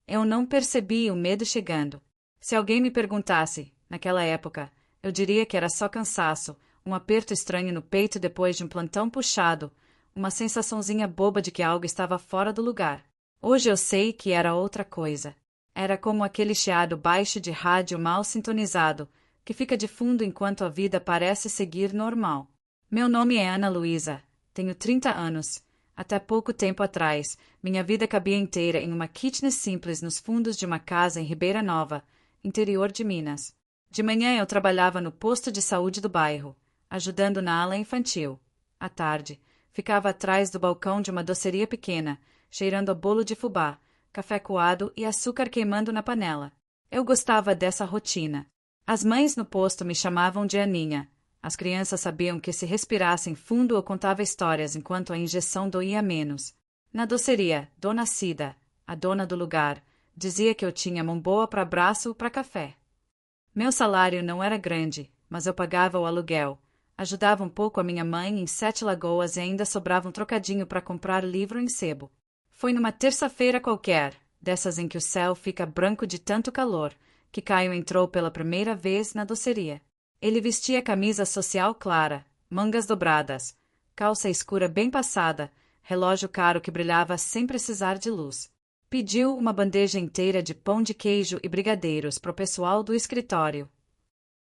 Eu não percebi o medo chegando. Se alguém me perguntasse, naquela época, eu diria que era só cansaço, um aperto estranho no peito depois de um plantão puxado, uma sensaçãozinha boba de que algo estava fora do lugar. Hoje eu sei que era outra coisa. Era como aquele chiado baixo de rádio mal sintonizado, que fica de fundo enquanto a vida parece seguir normal. Meu nome é Ana Luísa. Tenho 30 anos. Até pouco tempo atrás, minha vida cabia inteira em uma kitnet simples nos fundos de uma casa em Ribeira Nova, interior de Minas. De manhã eu trabalhava no posto de saúde do bairro, ajudando na ala infantil. À tarde, ficava atrás do balcão de uma doceria pequena, cheirando a bolo de fubá, café coado e açúcar queimando na panela. Eu gostava dessa rotina. As mães no posto me chamavam de Aninha. As crianças sabiam que se respirassem fundo eu contava histórias enquanto a injeção doía menos. Na doceria, Dona Cida, a dona do lugar, dizia que eu tinha mão boa para abraço ou para café. Meu salário não era grande, mas eu pagava o aluguel. Ajudava um pouco a minha mãe em Sete Lagoas e ainda sobrava um trocadinho para comprar livro em sebo. Foi numa terça-feira qualquer, dessas em que o céu fica branco de tanto calor, que Caio entrou pela primeira vez na doceria. Ele vestia camisa social clara, mangas dobradas, calça escura bem passada, relógio caro que brilhava sem precisar de luz. Pediu uma bandeja inteira de pão de queijo e brigadeiros pro pessoal do escritório.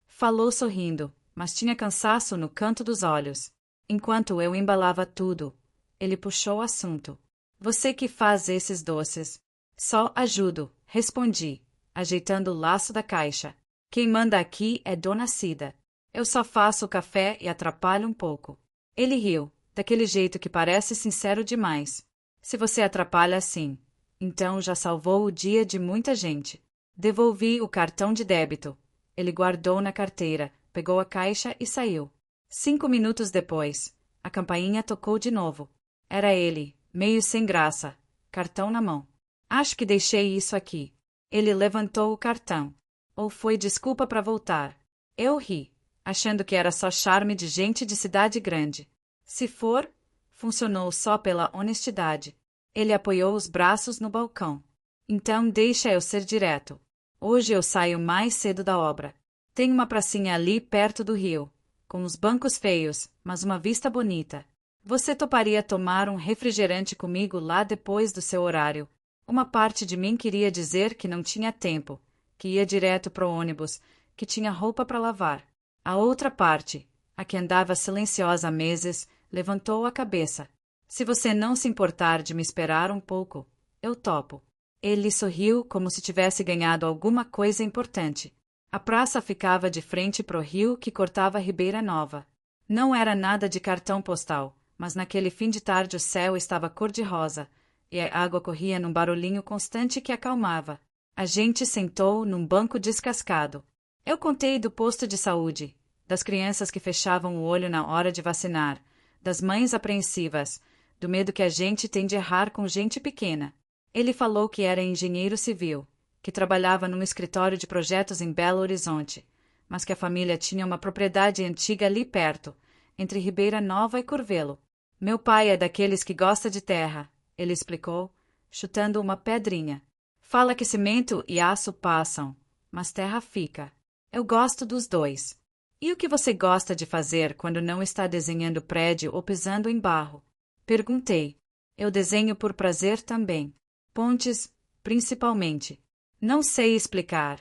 Falou sorrindo, mas tinha cansaço no canto dos olhos. Enquanto eu embalava tudo, ele puxou o assunto. Você que faz esses doces? Só ajudo, respondi, ajeitando o laço da caixa. Quem manda aqui é Dona Cida. Eu só faço o café e atrapalho um pouco. Ele riu, daquele jeito que parece sincero demais. Se você atrapalha assim, então já salvou o dia de muita gente. Devolvi o cartão de débito. Ele guardou na carteira, pegou a caixa e saiu. 5 minutos depois, a campainha tocou de novo. Era ele, meio sem graça, cartão na mão. Acho que deixei isso aqui. Ele levantou o cartão. Ou foi desculpa para voltar? Eu ri, achando que era só charme de gente de cidade grande. Se for, funcionou só pela honestidade. Ele apoiou os braços no balcão. Então deixa eu ser direto. Hoje eu saio mais cedo da obra. Tem uma pracinha ali perto do rio, com uns bancos feios, mas uma vista bonita. Você toparia tomar um refrigerante comigo lá depois do seu horário? Uma parte de mim queria dizer que não tinha tempo, que ia direto pro ônibus, que tinha roupa para lavar. A outra parte, a que andava silenciosa há meses, levantou a cabeça. Se você não se importar de me esperar um pouco, eu topo. Ele sorriu como se tivesse ganhado alguma coisa importante. A praça ficava de frente pro rio que cortava Ribeira Nova. Não era nada de cartão postal, mas naquele fim de tarde o céu estava cor-de-rosa, e a água corria num barulhinho constante que acalmava. A gente sentou num banco descascado. Eu contei do posto de saúde, das crianças que fechavam o olho na hora de vacinar, das mães apreensivas, do medo que a gente tem de errar com gente pequena. Ele falou que era engenheiro civil, que trabalhava num escritório de projetos em Belo Horizonte, mas que a família tinha uma propriedade antiga ali perto, entre Ribeira Nova e Curvelo. Meu pai é daqueles que gosta de terra, ele explicou, chutando uma pedrinha. Fala que cimento e aço passam, mas terra fica. Eu gosto dos dois. E o que você gosta de fazer quando não está desenhando prédio ou pisando em barro? Perguntei. Eu desenho por prazer também. Pontes, principalmente. Não sei explicar.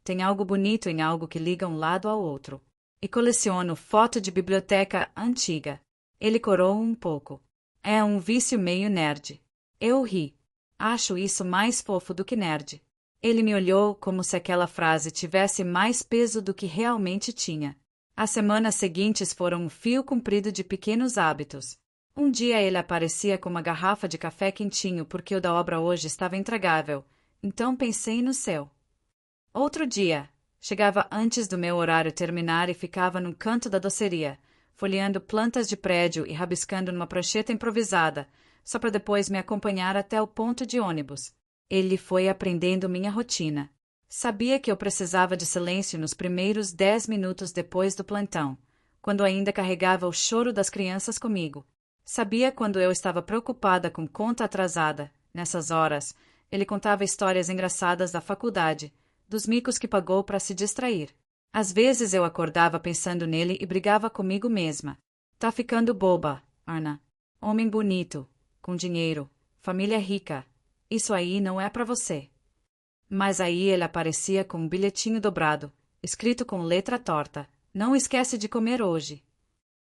Tem algo bonito em algo que liga um lado ao outro. E coleciono foto de biblioteca antiga. Ele corou um pouco. É um vício meio nerd. Eu ri. Acho isso mais fofo do que nerd. Ele me olhou como se aquela frase tivesse mais peso do que realmente tinha. As semanas seguintes foram um fio comprido de pequenos hábitos. Um dia ele aparecia com uma garrafa de café quentinho porque o da obra hoje estava intragável, então pensei no seu. Outro dia, chegava antes do meu horário terminar e ficava num canto da doceria, folheando plantas de prédio e rabiscando numa prancheta improvisada, só para depois me acompanhar até o ponto de ônibus. Ele foi aprendendo minha rotina. Sabia que eu precisava de silêncio nos primeiros 10 minutos depois do plantão, quando ainda carregava o choro das crianças comigo. Sabia quando eu estava preocupada com conta atrasada, nessas horas, ele contava histórias engraçadas da faculdade, dos micos que pagou para se distrair. Às vezes eu acordava pensando nele e brigava comigo mesma. Tá ficando boba, Ana. Homem bonito, com dinheiro, família rica. Isso aí não é para você. Mas aí ele aparecia com um bilhetinho dobrado, escrito com letra torta. Não esquece de comer hoje.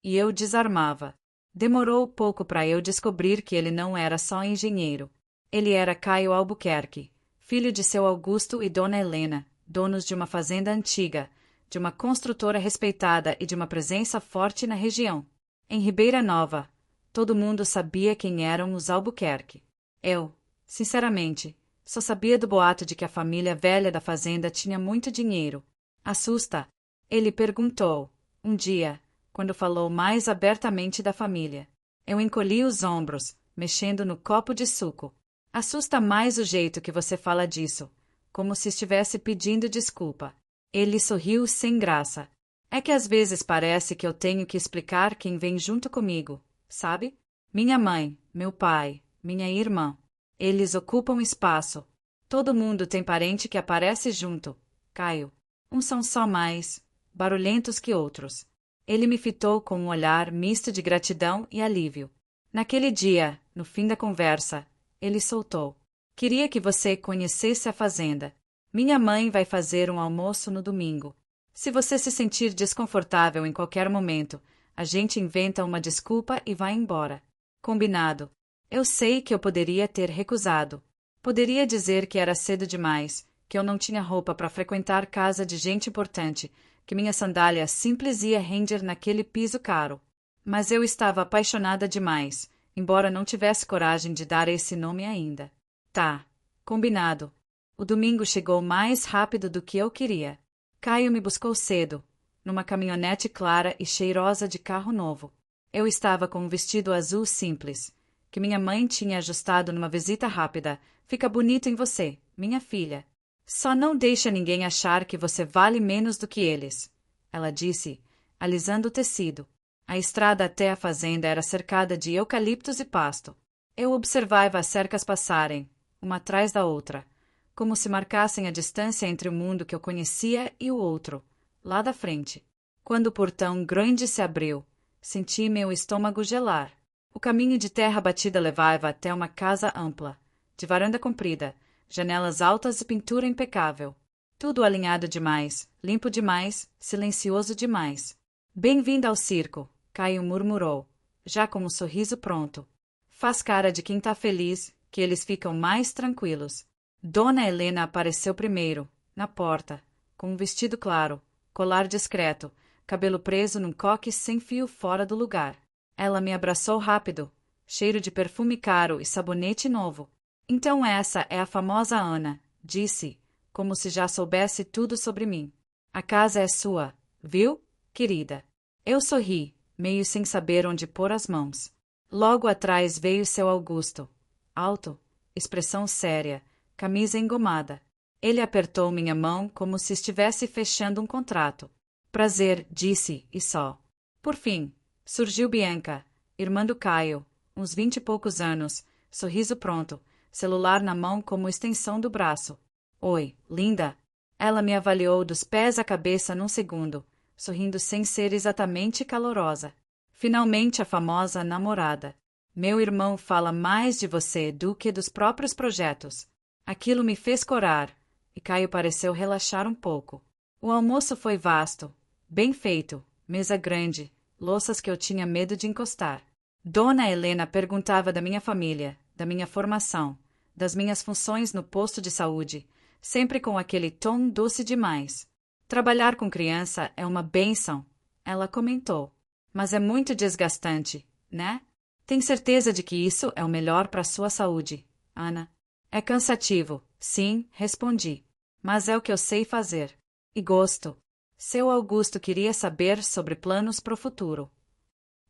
E eu desarmava. Demorou pouco para eu descobrir que ele não era só engenheiro. Ele era Caio Albuquerque, filho de seu Augusto e Dona Helena, donos de uma fazenda antiga, de uma construtora respeitada e de uma presença forte na região. Em Ribeira Nova, todo mundo sabia quem eram os Albuquerque. Eu, sinceramente, só sabia do boato de que a família velha da fazenda tinha muito dinheiro. Assusta? Ele perguntou, um dia, quando falou mais abertamente da família. Eu encolhi os ombros, mexendo no copo de suco. Assusta mais o jeito que você fala disso, como se estivesse pedindo desculpa. Ele sorriu sem graça. É que às vezes parece que eu tenho que explicar quem vem junto comigo, sabe? Minha mãe, meu pai, minha irmã. Eles ocupam espaço. Todo mundo tem parente que aparece junto, Caio. Uns são só mais barulhentos que outros. Ele me fitou com um olhar misto de gratidão e alívio. Naquele dia, no fim da conversa, ele soltou. Queria que você conhecesse a fazenda. Minha mãe vai fazer um almoço no domingo. Se você se sentir desconfortável em qualquer momento, a gente inventa uma desculpa e vai embora. Combinado. Eu sei que eu poderia ter recusado. Poderia dizer que era cedo demais, que eu não tinha roupa para frequentar casa de gente importante, que minha sandália simples ia render naquele piso caro. Mas eu estava apaixonada demais, embora não tivesse coragem de dar esse nome ainda. Tá, combinado. O domingo chegou mais rápido do que eu queria. Caio me buscou cedo, numa caminhonete clara e cheirosa de carro novo. Eu estava com um vestido azul simples, que minha mãe tinha ajustado numa visita rápida. Fica bonito em você, minha filha. Só não deixa ninguém achar que você vale menos do que eles, ela disse, alisando o tecido. A estrada até a fazenda era cercada de eucaliptos e pasto. Eu observava as cercas passarem, uma atrás da outra, como se marcassem a distância entre o mundo que eu conhecia e o outro, lá da frente. Quando o portão grande se abriu, senti meu estômago gelar. O caminho de terra batida levava até uma casa ampla, de varanda comprida, janelas altas e pintura impecável. Tudo alinhado demais, limpo demais, silencioso demais. Bem-vinda ao circo, Caio murmurou, já com um sorriso pronto. Faz cara de quem tá feliz, que eles ficam mais tranquilos. Dona Helena apareceu primeiro, na porta, com um vestido claro, colar discreto, cabelo preso num coque sem fio fora do lugar. Ela me abraçou rápido, cheiro de perfume caro e sabonete novo. Então essa é a famosa Ana, disse, como se já soubesse tudo sobre mim. A casa é sua, viu, querida? Eu sorri, meio sem saber onde pôr as mãos. Logo atrás veio seu Augusto. Alto, expressão séria, camisa engomada. Ele apertou minha mão como se estivesse fechando um contrato. Prazer, disse, e só. Por fim, surgiu Bianca, irmã do Caio, uns 20 e poucos anos, sorriso pronto, celular na mão como extensão do braço. Oi, linda. Ela me avaliou dos pés à cabeça num segundo, sorrindo sem ser exatamente calorosa. Finalmente a famosa namorada. Meu irmão fala mais de você do que dos próprios projetos. Aquilo me fez corar, e Caio pareceu relaxar um pouco. O almoço foi vasto, bem feito, mesa grande, louças que eu tinha medo de encostar. Dona Helena perguntava da minha família, da minha formação, das minhas funções no posto de saúde, sempre com aquele tom doce demais. Trabalhar com criança é uma bênção, ela comentou. Mas é muito desgastante, né? Tem certeza de que isso é o melhor para a sua saúde, Ana? É cansativo, sim, respondi. Mas é o que eu sei fazer. E gosto. Seu Augusto queria saber sobre planos para o futuro.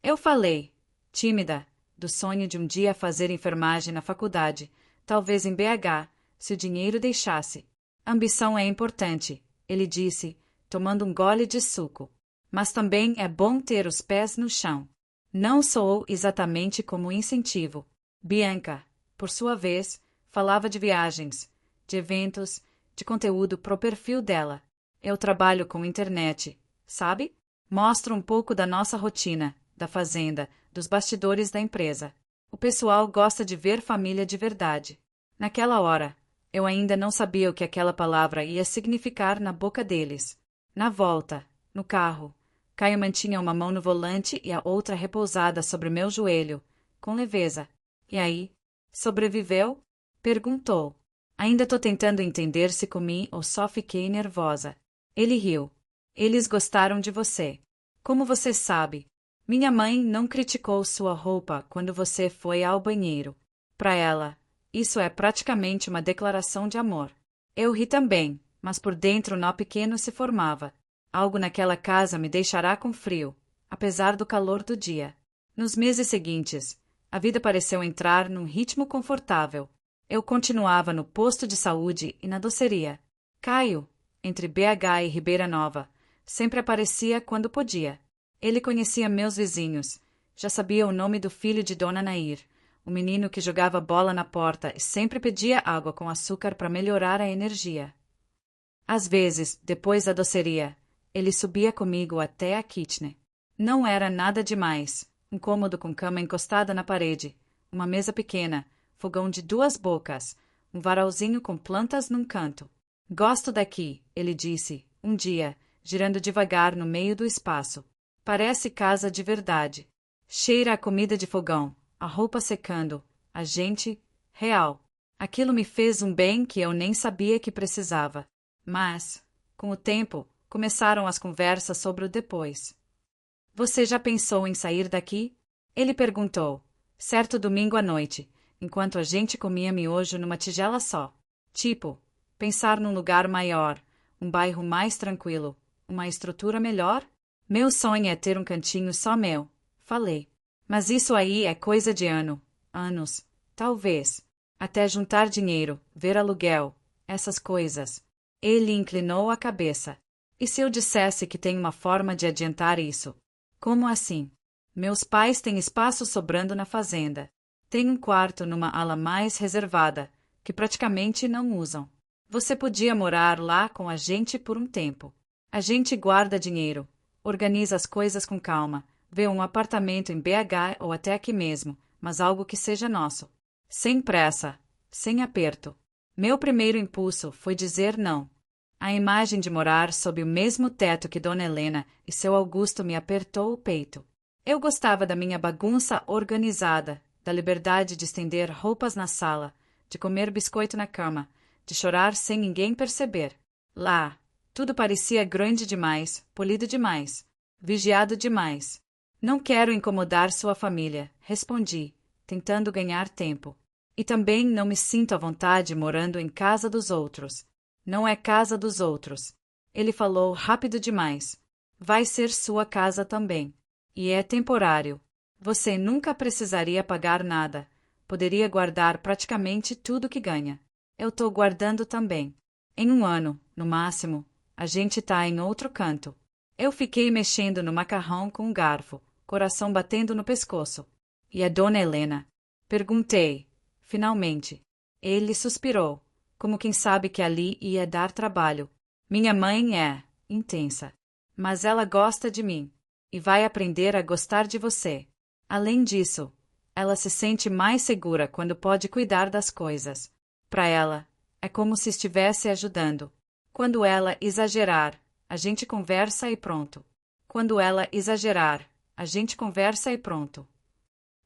Eu falei, tímida, do sonho de um dia fazer enfermagem na faculdade, talvez em BH, se o dinheiro deixasse. Ambição é importante, ele disse, tomando um gole de suco. Mas também é bom ter os pés no chão. Não soou exatamente como incentivo. Bianca, por sua vez, Falava de viagens, de eventos, de conteúdo pro perfil dela. Eu trabalho com internet, sabe? Mostro um pouco da nossa rotina, da fazenda, dos bastidores da empresa. O pessoal gosta de ver família de verdade. Naquela hora, eu ainda não sabia o que aquela palavra ia significar na boca deles. Na volta, no carro, Caio mantinha uma mão no volante e a outra repousada sobre meu joelho, com leveza. E aí? Sobreviveu? Perguntou. Ainda tô tentando entender se comi ou só fiquei nervosa. Ele riu. Eles gostaram de você. Como você sabe? Minha mãe não criticou sua roupa quando você foi ao banheiro. Para ela, isso é praticamente uma declaração de amor. Eu ri também, mas por dentro um nó pequeno se formava. Algo naquela casa me deixará com frio, apesar do calor do dia. Nos meses seguintes, a vida pareceu entrar num ritmo confortável. Eu continuava no posto de saúde e na doceria. Caio, entre BH e Ribeira Nova, sempre aparecia quando podia. Ele conhecia meus vizinhos, já sabia o nome do filho de Dona Nair, o menino que jogava bola na porta e sempre pedia água com açúcar para melhorar a energia. Às vezes, depois da doceria, ele subia comigo até a kitchen. Não era nada demais, um cômodo com cama encostada na parede, uma mesa pequena, fogão de 2 bocas, um varalzinho com plantas num canto. Gosto daqui, ele disse, um dia, girando devagar no meio do espaço. Parece casa de verdade. Cheira a comida de fogão, a roupa secando, a gente, real. Aquilo me fez um bem que eu nem sabia que precisava. Mas, com o tempo, começaram as conversas sobre o depois. Você já pensou em sair daqui? Ele perguntou, certo domingo à noite, enquanto a gente comia miojo numa tigela só. Tipo, pensar num lugar maior, um bairro mais tranquilo, uma estrutura melhor? Meu sonho é ter um cantinho só meu, falei. Mas isso aí é coisa de anos, talvez. Até juntar dinheiro, ver aluguel, essas coisas. Ele inclinou a cabeça. E se eu dissesse que tem uma forma de adiantar isso? Como assim? Meus pais têm espaço sobrando na fazenda. Tem um quarto numa ala mais reservada, que praticamente não usam. Você podia morar lá com a gente por um tempo. A gente guarda dinheiro, organiza as coisas com calma, vê um apartamento em BH ou até aqui mesmo, mas algo que seja nosso. Sem pressa, sem aperto. Meu primeiro impulso foi dizer não. A imagem de morar sob o mesmo teto que Dona Helena e seu Augusto me apertou o peito. Eu gostava da minha bagunça organizada, da liberdade de estender roupas na sala, de comer biscoito na cama, de chorar sem ninguém perceber. Lá, tudo parecia grande demais, polido demais, vigiado demais. Não quero incomodar sua família, respondi, tentando ganhar tempo. E também não me sinto à vontade morando em casa dos outros. Não é casa dos outros. Ele falou rápido demais. Vai ser sua casa também. E é temporário. Você nunca precisaria pagar nada. Poderia guardar praticamente tudo que ganha. Eu tô guardando também. Em 1 ano, no máximo, a gente tá em outro canto. Eu fiquei mexendo no macarrão com um garfo, coração batendo no pescoço. E a Dona Helena? Perguntei. Finalmente. Ele suspirou, como quem sabe que ali ia dar trabalho. Minha mãe é intensa. Mas ela gosta de mim. E vai aprender a gostar de você. Além disso, ela se sente mais segura quando pode cuidar das coisas. Para ela, é como se estivesse ajudando. Quando ela exagerar, a gente conversa e pronto. Quando ela exagerar, a gente conversa e pronto.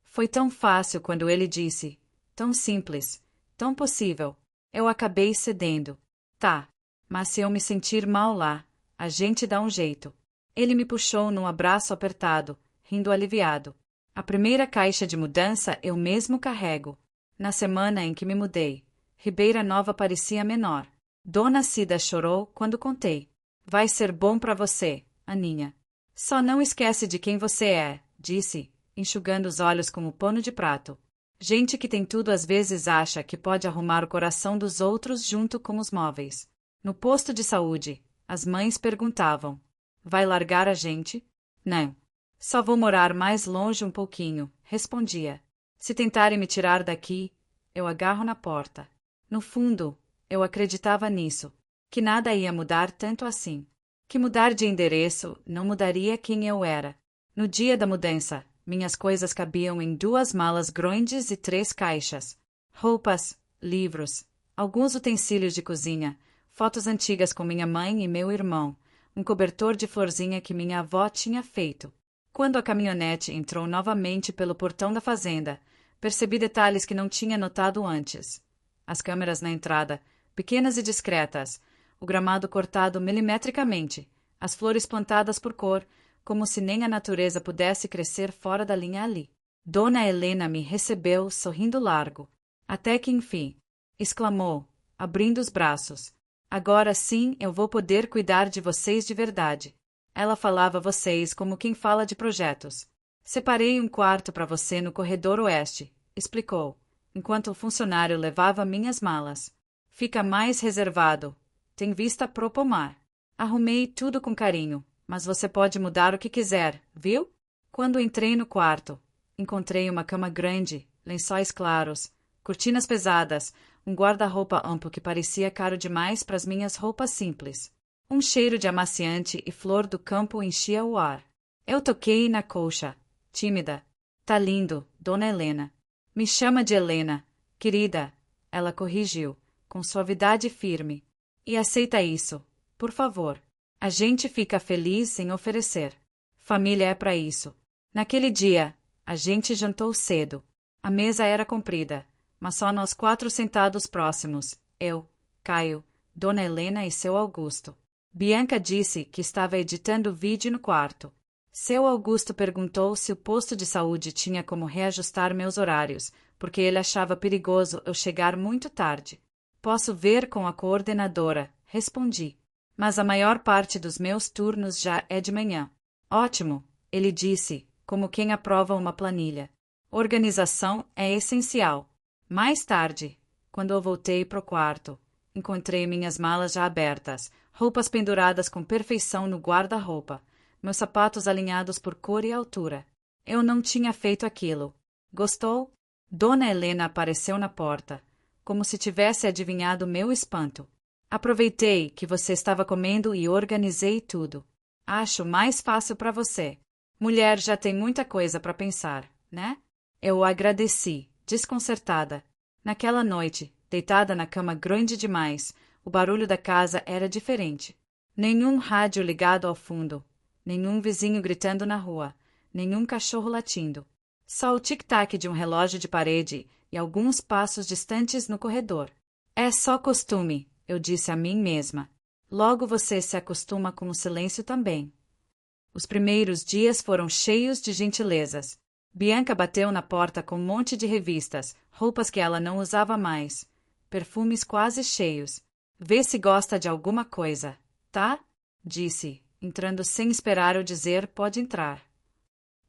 Foi tão fácil quando ele disse, tão simples, tão possível. Eu acabei cedendo. Tá, mas se eu me sentir mal lá, a gente dá um jeito. Ele me puxou num abraço apertado, rindo aliviado. A primeira caixa de mudança eu mesmo carrego. Na semana em que me mudei, Ribeira Nova parecia menor. Dona Cida chorou quando contei. Vai ser bom para você, Aninha. Só não esquece de quem você é, disse, enxugando os olhos com o pano de prato. Gente que tem tudo às vezes acha que pode arrumar o coração dos outros junto com os móveis. No posto de saúde, as mães perguntavam: vai largar a gente? Não. Só vou morar mais longe um pouquinho, respondia. Se tentarem me tirar daqui, eu agarro na porta. No fundo, eu acreditava nisso, que nada ia mudar tanto assim. Que mudar de endereço não mudaria quem eu era. No dia da mudança, minhas coisas cabiam em 2 malas grandes e 3 caixas. Roupas, livros, alguns utensílios de cozinha, fotos antigas com minha mãe e meu irmão, um cobertor de florzinha que minha avó tinha feito. Quando a caminhonete entrou novamente pelo portão da fazenda, percebi detalhes que não tinha notado antes. As câmeras na entrada, pequenas e discretas, o gramado cortado milimetricamente, as flores plantadas por cor, como se nem a natureza pudesse crescer fora da linha ali. Dona Helena me recebeu sorrindo largo. Até que enfim, exclamou, abrindo os braços. Agora sim eu vou poder cuidar de vocês de verdade. Ela falava vocês como quem fala de projetos. Separei um quarto para você no corredor oeste, explicou, enquanto o funcionário levava minhas malas. Fica mais reservado. Tem vista pro pomar. Arrumei tudo com carinho, mas você pode mudar o que quiser, viu? Quando entrei no quarto, encontrei uma cama grande, lençóis claros, cortinas pesadas, um guarda-roupa amplo que parecia caro demais para as minhas roupas simples. Um cheiro de amaciante e flor do campo enchia o ar. Eu toquei na colcha, tímida. Tá lindo, Dona Helena. Me chama de Helena, querida. Ela corrigiu, com suavidade firme. E aceita isso, por favor. A gente fica feliz em oferecer. Família é para isso. Naquele dia, a gente jantou cedo. A mesa era comprida, mas só nós 4 sentados próximos. Eu, Caio, Dona Helena e seu Augusto. Bianca disse que estava editando vídeo no quarto. Seu Augusto perguntou se o posto de saúde tinha como reajustar meus horários, porque ele achava perigoso eu chegar muito tarde. Posso ver com a coordenadora, respondi. Mas a maior parte dos meus turnos já é de manhã. Ótimo, ele disse, como quem aprova uma planilha. Organização é essencial. Mais tarde, quando eu voltei pro quarto, encontrei minhas malas já abertas, roupas penduradas com perfeição no guarda-roupa, meus sapatos alinhados por cor e altura. Eu não tinha feito aquilo. Gostou? Dona Helena apareceu na porta, como se tivesse adivinhado meu espanto. Aproveitei que você estava comendo e organizei tudo. Acho mais fácil para você. Mulher já tem muita coisa para pensar, né? Eu agradeci, desconcertada. Naquela noite, deitada na cama grande demais, o barulho da casa era diferente. Nenhum rádio ligado ao fundo, nenhum vizinho gritando na rua, nenhum cachorro latindo. Só o tic-tac de um relógio de parede e alguns passos distantes no corredor. É só costume, eu disse a mim mesma. Logo você se acostuma com o silêncio também. Os primeiros dias foram cheios de gentilezas. Bianca bateu na porta com um monte de revistas, roupas que ela não usava mais, perfumes quase cheios. Vê se gosta de alguma coisa, tá? Disse, entrando sem esperar eu dizer pode entrar.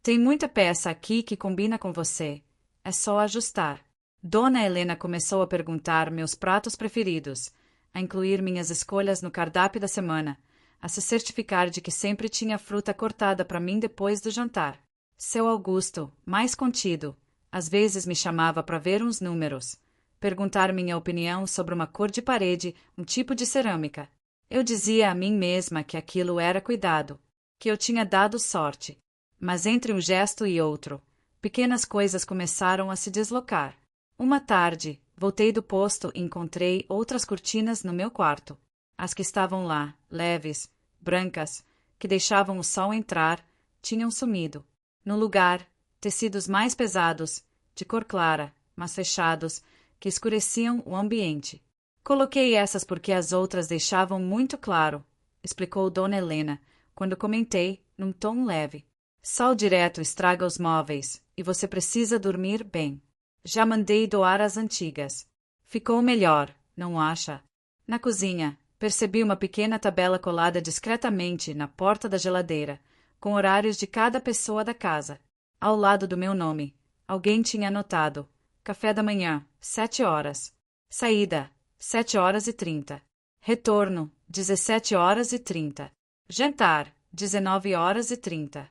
Tem muita peça aqui que combina com você. É só ajustar. Dona Helena começou a perguntar meus pratos preferidos, a incluir minhas escolhas no cardápio da semana, a se certificar de que sempre tinha fruta cortada para mim depois do jantar. Seu Augusto, mais contido, às vezes me chamava para ver uns números, perguntar minha opinião sobre uma cor de parede, um tipo de cerâmica. Eu dizia a mim mesma que aquilo era cuidado, que eu tinha dado sorte. Mas entre um gesto e outro, pequenas coisas começaram a se deslocar. Uma tarde, voltei do posto e encontrei outras cortinas no meu quarto. As que estavam lá, leves, brancas, que deixavam o sol entrar, tinham sumido. No lugar, tecidos mais pesados, de cor clara, mas fechados, que escureciam o ambiente. Coloquei essas porque as outras deixavam muito claro, explicou Dona Helena, quando comentei, num tom leve. Sol direto estraga os móveis, e você precisa dormir bem. Já mandei doar as antigas. Ficou melhor, não acha? Na cozinha, percebi uma pequena tabela colada discretamente na porta da geladeira, com horários de cada pessoa da casa. Ao lado do meu nome, alguém tinha anotado. Café da manhã, 7 horas. Saída, 7h30. Retorno, 17h30. Jantar, 19h30.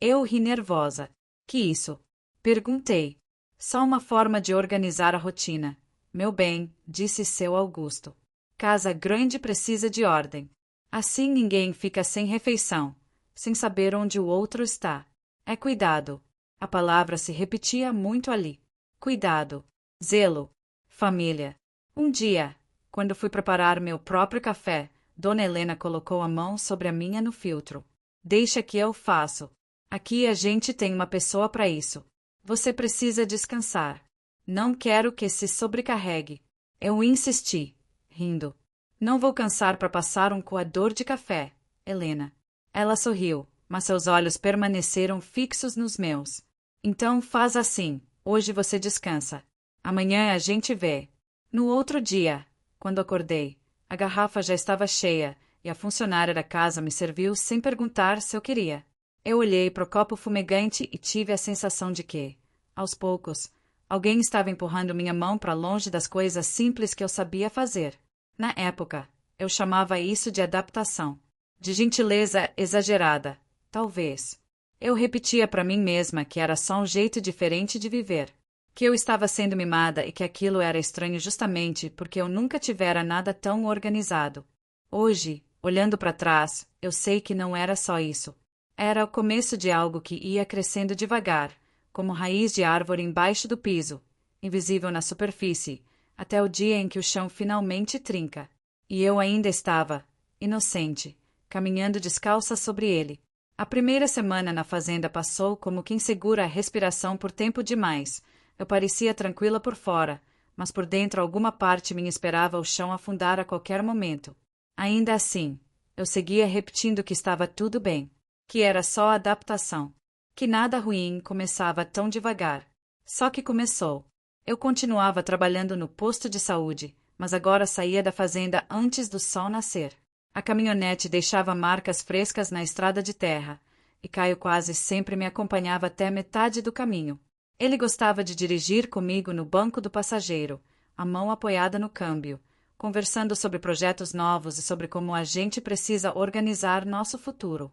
Eu ri nervosa. Que isso? Perguntei. Só uma forma de organizar a rotina. Meu bem, disse seu Augusto. Casa grande precisa de ordem. Assim ninguém fica sem refeição, sem saber onde o outro está. É cuidado. A palavra se repetia muito ali. Cuidado. Zelo. Família. Um dia, quando fui preparar meu próprio café, Dona Helena colocou a mão sobre a minha no filtro. Deixa que eu faço. Aqui a gente tem uma pessoa para isso. Você precisa descansar. Não quero que se sobrecarregue. Eu insisti, rindo. Não vou cansar para passar um coador de café, Helena. Ela sorriu, mas seus olhos permaneceram fixos nos meus. Então faz assim, hoje você descansa. Amanhã a gente vê. No outro dia, quando acordei, a garrafa já estava cheia e a funcionária da casa me serviu sem perguntar se eu queria. Eu olhei para o copo fumegante e tive a sensação de que, aos poucos, alguém estava empurrando minha mão para longe das coisas simples que eu sabia fazer. Na época, eu chamava isso de adaptação, de gentileza exagerada, talvez. Eu repetia para mim mesma que era só um jeito diferente de viver, que eu estava sendo mimada e que aquilo era estranho justamente porque eu nunca tivera nada tão organizado. Hoje, olhando para trás, eu sei que não era só isso. Era o começo de algo que ia crescendo devagar, como raiz de árvore embaixo do piso, invisível na superfície, até o dia em que o chão finalmente trinca. E eu ainda estava, inocente, caminhando descalça sobre ele. A primeira semana na fazenda passou como quem segura a respiração por tempo demais. Eu parecia tranquila por fora, mas por dentro alguma parte me esperava o chão afundar a qualquer momento. Ainda assim, eu seguia repetindo que estava tudo bem, que era só adaptação, que nada ruim começava tão devagar. Só que começou. Eu continuava trabalhando no posto de saúde, mas agora saía da fazenda antes do sol nascer. A caminhonete deixava marcas frescas na estrada de terra, e Caio quase sempre me acompanhava até metade do caminho. Ele gostava de dirigir comigo no banco do passageiro, a mão apoiada no câmbio, conversando sobre projetos novos e sobre como a gente precisa organizar nosso futuro.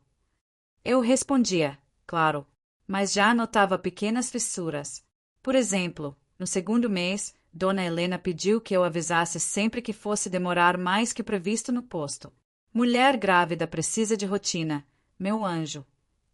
Eu respondia, claro, mas já notava pequenas fissuras. Por exemplo, no segundo mês, Dona Helena pediu que eu avisasse sempre que fosse demorar mais que previsto no posto. Mulher grávida precisa de rotina, meu anjo,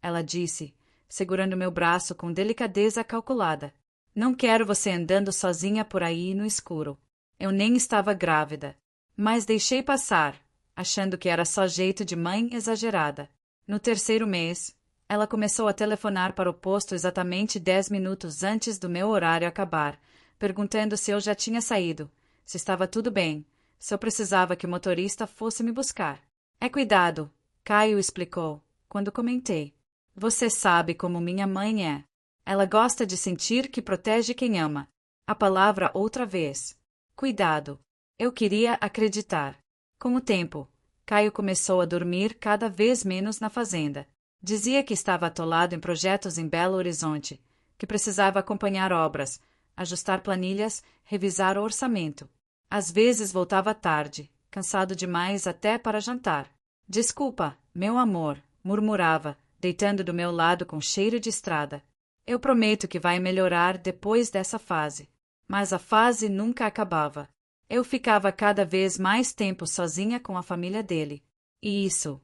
ela disse, segurando meu braço com delicadeza calculada. Não quero você andando sozinha por aí no escuro. Eu nem estava grávida, mas deixei passar, achando que era só jeito de mãe exagerada. No terceiro mês, ela começou a telefonar para o posto exatamente 10 minutos antes do meu horário acabar, perguntando se eu já tinha saído, se estava tudo bem, se eu precisava que o motorista fosse me buscar. É cuidado, Caio explicou, quando comentei. Você sabe como minha mãe é. Ela gosta de sentir que protege quem ama. A palavra outra vez. Cuidado. Eu queria acreditar. Com o tempo, Caio começou a dormir cada vez menos na fazenda. Dizia que estava atolado em projetos em Belo Horizonte, que precisava acompanhar obras, ajustar planilhas, revisar o orçamento. Às vezes voltava tarde, cansado demais até para jantar. Desculpa, meu amor, murmurava, deitando do meu lado com cheiro de estrada. Eu prometo que vai melhorar depois dessa fase. Mas a fase nunca acabava. Eu ficava cada vez mais tempo sozinha com a família dele. E isso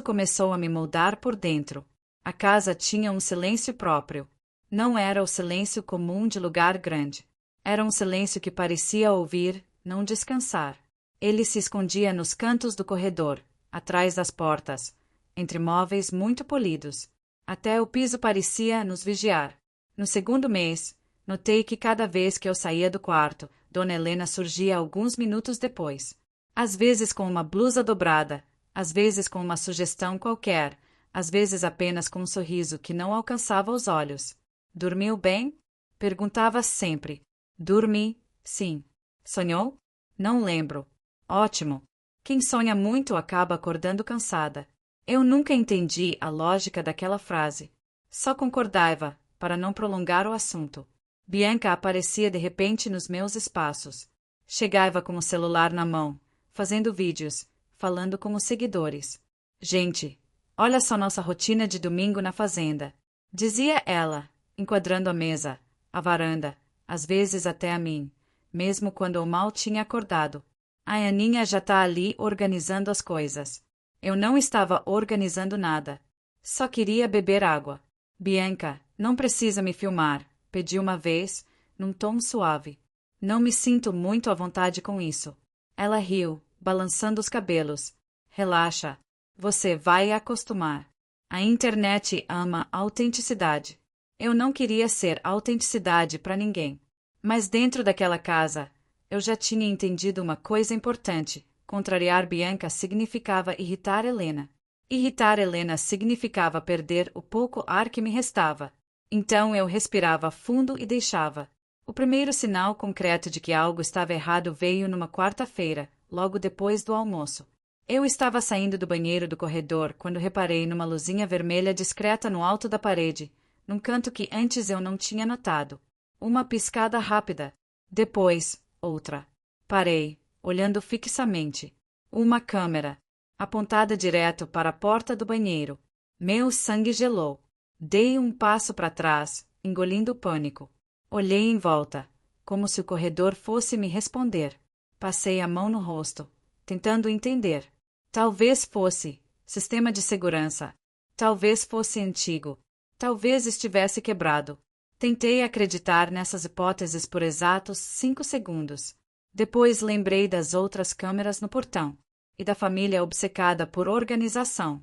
começou a me moldar por dentro. A casa tinha um silêncio próprio. Não era o silêncio comum de lugar grande. Era um silêncio que parecia ouvir, não descansar. Ele se escondia nos cantos do corredor, atrás das portas, entre móveis muito polidos. Até o piso parecia nos vigiar. No segundo mês, notei que cada vez que eu saía do quarto, Dona Helena surgia alguns minutos depois. Às vezes com uma blusa dobrada, às vezes com uma sugestão qualquer, às vezes apenas com um sorriso que não alcançava os olhos. Dormiu bem? Perguntava sempre. Dormi, sim. Sonhou? Não lembro. Ótimo. Quem sonha muito acaba acordando cansada. Eu nunca entendi a lógica daquela frase. Só concordava, para não prolongar o assunto. Bianca aparecia de repente nos meus espaços. Chegava com o celular na mão, fazendo vídeos, falando com os seguidores. Gente, olha só nossa rotina de domingo na fazenda, dizia ela, enquadrando a mesa, a varanda, às vezes até a mim. mesmo quando eu mal tinha acordado. A Aninha já tá ali organizando as coisas. Eu não estava organizando nada. Só queria beber água. Bianca, não precisa me filmar, pedi uma vez, num tom suave. Não me sinto muito à vontade com isso. Ela riu, balançando os cabelos. Relaxa. Você vai acostumar. A internet ama autenticidade. Eu não queria ser autenticidade para ninguém. Mas dentro daquela casa, eu já tinha entendido uma coisa importante. Contrariar Bianca significava irritar Helena. Irritar Helena significava perder o pouco ar que me restava. Então eu respirava fundo e deixava. O primeiro sinal concreto de que algo estava errado veio numa quarta-feira, logo depois do almoço. Eu estava saindo do banheiro do corredor quando reparei numa luzinha vermelha discreta no alto da parede, num canto que antes eu não tinha notado. Uma piscada rápida. Depois, outra. Parei, olhando fixamente. Uma câmera, apontada direto para a porta do banheiro. Meu sangue gelou. Dei um passo para trás, engolindo o pânico. Olhei em volta, como se o corredor fosse me responder. Passei a mão no rosto, tentando entender. Talvez fosse sistema de segurança. Talvez fosse antigo. Talvez estivesse quebrado. Tentei acreditar nessas hipóteses por exatos 5 segundos. Depois lembrei das outras câmeras no portão e da família obcecada por organização.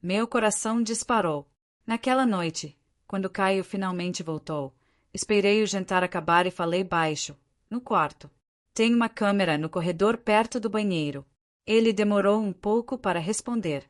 Meu coração disparou. Naquela noite, quando Caio finalmente voltou, esperei o jantar acabar e falei baixo, no quarto. Tem uma câmera no corredor perto do banheiro. Ele demorou um pouco para responder.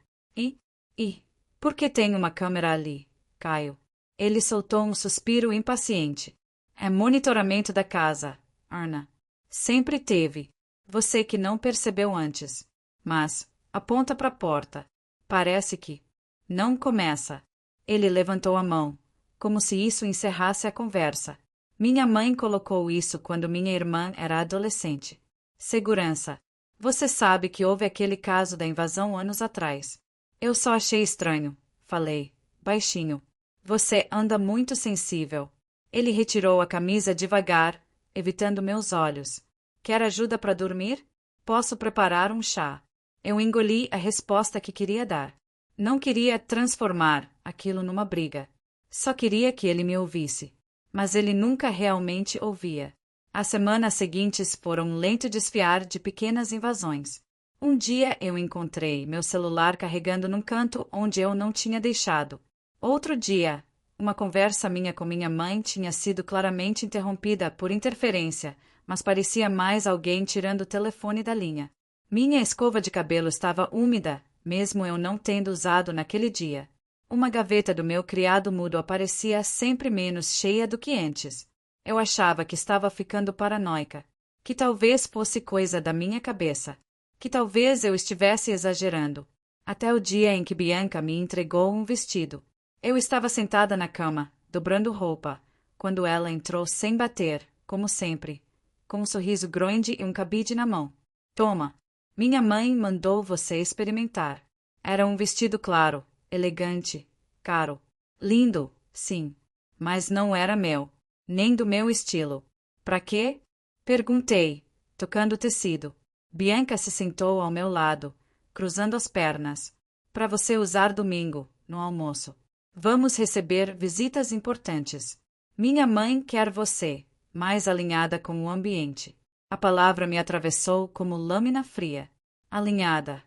Por que tem uma câmera ali, Caio? Ele soltou um suspiro impaciente. É monitoramento da casa, Arna. Sempre teve. Você que não percebeu antes. Mas, aponta para a porta. Parece que. Não começa. Ele levantou a mão, como se isso encerrasse a conversa. Minha mãe colocou isso quando minha irmã era adolescente. Segurança. Você sabe que houve aquele caso da invasão anos atrás. Eu só achei estranho, falei, baixinho. Você anda muito sensível. Ele retirou a camisa devagar, evitando meus olhos. Quer ajuda para dormir? Posso preparar um chá. Eu engoli a resposta que queria dar. Não queria transformar aquilo numa briga. Só queria que ele me ouvisse. Mas ele nunca realmente ouvia. As semanas seguintes foram um lento desfiar de pequenas invasões. Um dia eu encontrei meu celular carregando num canto onde eu não tinha deixado. Outro dia, uma conversa minha com minha mãe tinha sido claramente interrompida por interferência, mas parecia mais alguém tirando o telefone da linha. Minha escova de cabelo estava úmida, mesmo eu não tendo usado naquele dia. Uma gaveta do meu criado mudo aparecia sempre menos cheia do que antes. Eu achava que estava ficando paranoica, que talvez fosse coisa da minha cabeça, que talvez eu estivesse exagerando. Até o dia em que Bianca me entregou um vestido. Eu estava sentada na cama, dobrando roupa, quando ela entrou sem bater, como sempre, com um sorriso grande e um cabide na mão. Toma. Minha mãe mandou você experimentar. Era um vestido claro, elegante, caro. Lindo, sim. Mas não era meu. Nem do meu estilo. Pra quê? Perguntei, tocando o tecido. Bianca se sentou ao meu lado, cruzando as pernas. Pra você usar domingo, no almoço. Vamos receber visitas importantes. Minha mãe quer você, mais alinhada com o ambiente. A palavra me atravessou como lâmina fria. Alinhada.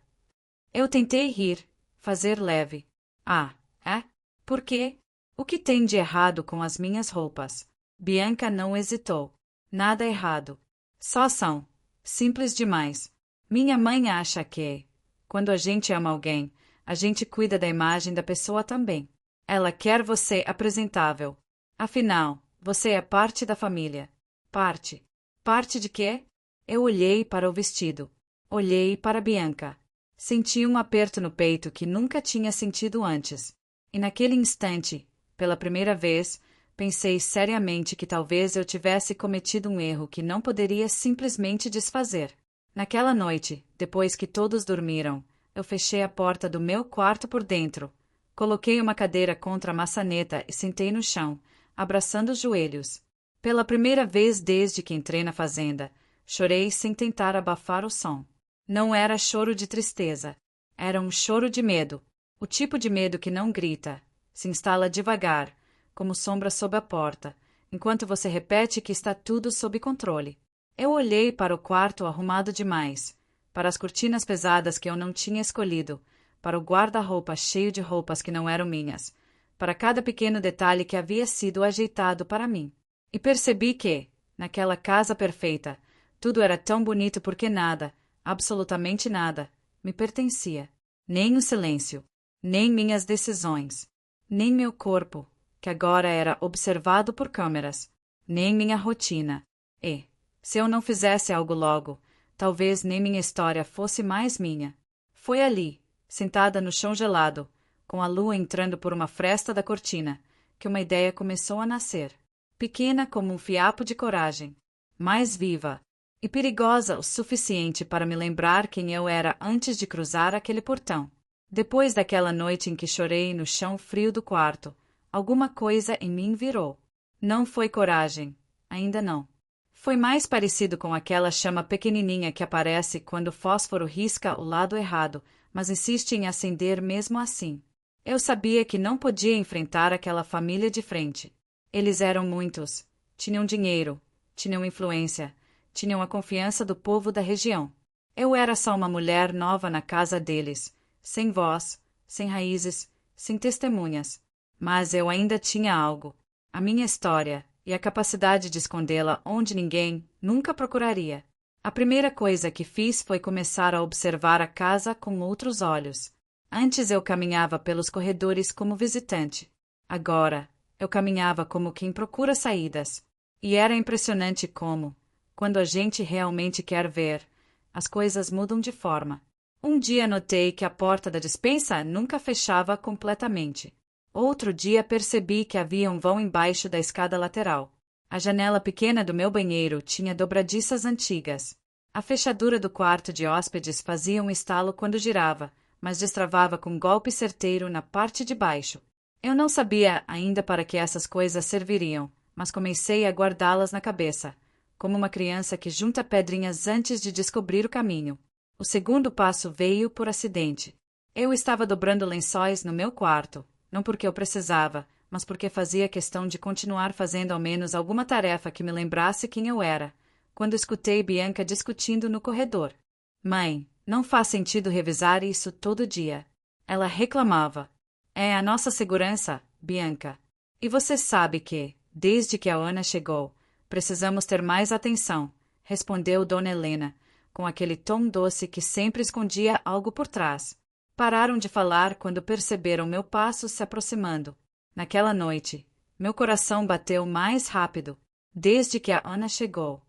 Eu tentei rir, fazer leve. Ah, é? Por quê? O que tem de errado com as minhas roupas? Bianca não hesitou. Nada errado. Só são simples demais. Minha mãe acha que, quando a gente ama alguém, a gente cuida da imagem da pessoa também. Ela quer você apresentável. Afinal, você é parte da família. Parte. Parte de quê? Eu olhei para o vestido. Olhei para Bianca. Senti um aperto no peito que nunca tinha sentido antes. E naquele instante, pela primeira vez, pensei seriamente que talvez eu tivesse cometido um erro que não poderia simplesmente desfazer. Naquela noite, depois que todos dormiram, eu fechei a porta do meu quarto por dentro. Coloquei uma cadeira contra a maçaneta e sentei no chão, abraçando os joelhos. Pela primeira vez desde que entrei na fazenda, chorei sem tentar abafar o som. Não era choro de tristeza. Era um choro de medo. O tipo de medo que não grita, se instala devagar, como sombra sob a porta, enquanto você repete que está tudo sob controle. Eu olhei para o quarto arrumado demais, para as cortinas pesadas que eu não tinha escolhido, para o guarda-roupa cheio de roupas que não eram minhas, para cada pequeno detalhe que havia sido ajeitado para mim. E percebi que, naquela casa perfeita, tudo era tão bonito porque nada, absolutamente nada, me pertencia. Nem o silêncio, nem minhas decisões, nem meu corpo, que agora era observado por câmeras, nem minha rotina. E, se eu não fizesse algo logo, talvez nem minha história fosse mais minha. Foi ali, sentada no chão gelado, com a lua entrando por uma fresta da cortina, que uma ideia começou a nascer. Pequena como um fiapo de coragem, mais viva e perigosa o suficiente para me lembrar quem eu era antes de cruzar aquele portão. Depois daquela noite em que chorei no chão frio do quarto, alguma coisa em mim virou. Não foi coragem, ainda não. Foi mais parecido com aquela chama pequenininha que aparece quando o fósforo risca o lado errado, mas insiste em acender mesmo assim. Eu sabia que não podia enfrentar aquela família de frente. Eles eram muitos, tinham dinheiro, tinham influência, tinham a confiança do povo da região. Eu era só uma mulher nova na casa deles, sem voz, sem raízes, sem testemunhas. Mas eu ainda tinha algo, a minha história, e a capacidade de escondê-la onde ninguém nunca procuraria. A primeira coisa que fiz foi começar a observar a casa com outros olhos. Antes eu caminhava pelos corredores como visitante. Agora, eu caminhava como quem procura saídas. E era impressionante como, quando a gente realmente quer ver, as coisas mudam de forma. Um dia notei que a porta da despensa nunca fechava completamente. Outro dia percebi que havia um vão embaixo da escada lateral. A janela pequena do meu banheiro tinha dobradiças antigas. A fechadura do quarto de hóspedes fazia um estalo quando girava, mas destravava com golpe certeiro na parte de baixo. Eu não sabia ainda para que essas coisas serviriam, mas comecei a guardá-las na cabeça, como uma criança que junta pedrinhas antes de descobrir o caminho. O segundo passo veio por acidente. Eu estava dobrando lençóis no meu quarto, não porque eu precisava, mas porque fazia questão de continuar fazendo ao menos alguma tarefa que me lembrasse quem eu era, quando escutei Bianca discutindo no corredor. Mãe, não faz sentido revisar isso todo dia. Ela reclamava. É a nossa segurança, Bianca. E você sabe que, desde que a Ana chegou, precisamos ter mais atenção, respondeu Dona Helena, com aquele tom doce que sempre escondia algo por trás. Pararam de falar quando perceberam meu passo se aproximando. Naquela noite, meu coração bateu mais rápido, desde que a Ana chegou.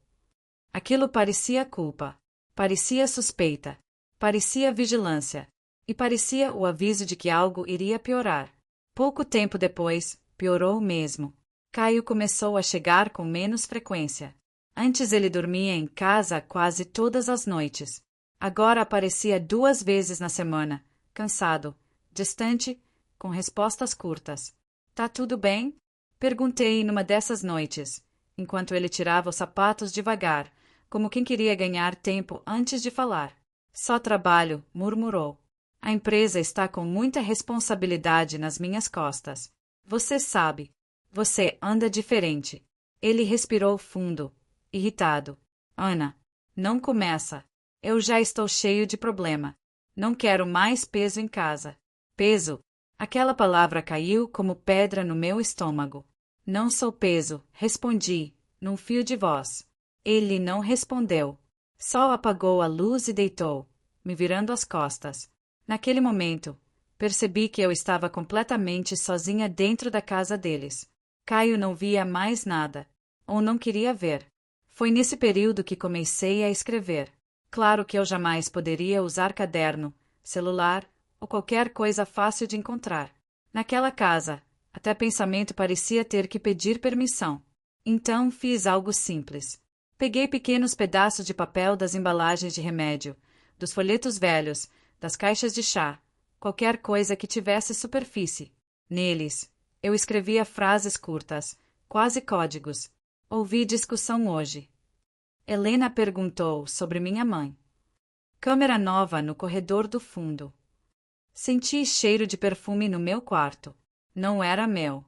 Aquilo parecia culpa, parecia suspeita, parecia vigilância, e parecia o aviso de que algo iria piorar. Pouco tempo depois, piorou mesmo. Caio começou a chegar com menos frequência. Antes ele dormia em casa quase todas as noites. Agora aparecia 2 vezes na semana, cansado, distante, com respostas curtas. Tá tudo bem? Perguntei numa dessas noites, enquanto ele tirava os sapatos devagar, como quem queria ganhar tempo antes de falar. Só trabalho, murmurou. A empresa está com muita responsabilidade nas minhas costas. Você sabe. Você anda diferente. Ele respirou fundo, irritado. Ana, não começa. Eu já estou cheio de problema. Não quero mais peso em casa. Peso? Aquela palavra caiu como pedra no meu estômago. Não sou peso, respondi, num fio de voz. Ele não respondeu. Só apagou a luz e deitou, me virando as costas. Naquele momento, percebi que eu estava completamente sozinha dentro da casa deles. Caio não via mais nada, ou não queria ver. Foi nesse período que comecei a escrever. Claro que eu jamais poderia usar caderno, celular ou qualquer coisa fácil de encontrar. Naquela casa, até pensamento parecia ter que pedir permissão. Então fiz algo simples. Peguei pequenos pedaços de papel das embalagens de remédio, dos folhetos velhos, das caixas de chá, qualquer coisa que tivesse superfície. Neles, eu escrevia frases curtas, quase códigos. Ouvi discussão hoje. Helena perguntou sobre minha mãe. Câmera nova no corredor do fundo. Senti cheiro de perfume no meu quarto. Não era meu.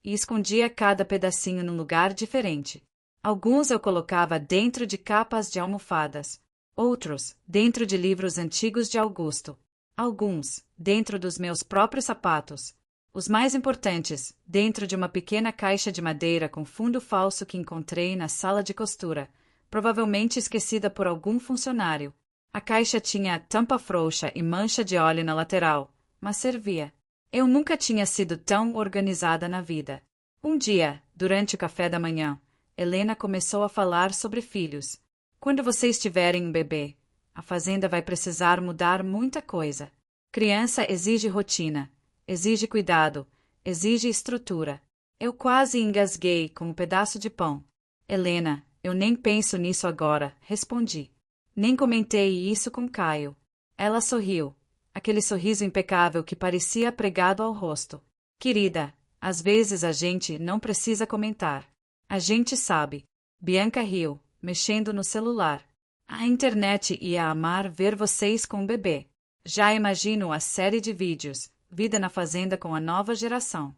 E escondia cada pedacinho num lugar diferente. Alguns eu colocava dentro de capas de almofadas. Outros, dentro de livros antigos de Augusto. Alguns, dentro dos meus próprios sapatos. Os mais importantes, dentro de uma pequena caixa de madeira com fundo falso que encontrei na sala de costura, provavelmente esquecida por algum funcionário. A caixa tinha tampa frouxa e mancha de óleo na lateral, mas servia. Eu nunca tinha sido tão organizada na vida. Um dia, durante o café da manhã, Helena começou a falar sobre filhos. Quando vocês tiverem um bebê, a fazenda vai precisar mudar muita coisa. Criança exige rotina, exige cuidado, exige estrutura. Eu quase engasguei com um pedaço de pão. Helena, eu nem penso nisso agora, respondi. Nem comentei isso com Caio. Ela sorriu. Aquele sorriso impecável que parecia pregado ao rosto. Querida, às vezes a gente não precisa comentar. A gente sabe. Bianca riu, mexendo no celular. A internet ia amar ver vocês com o bebê. Já imagino a série de vídeos, Vida na Fazenda com a nova geração.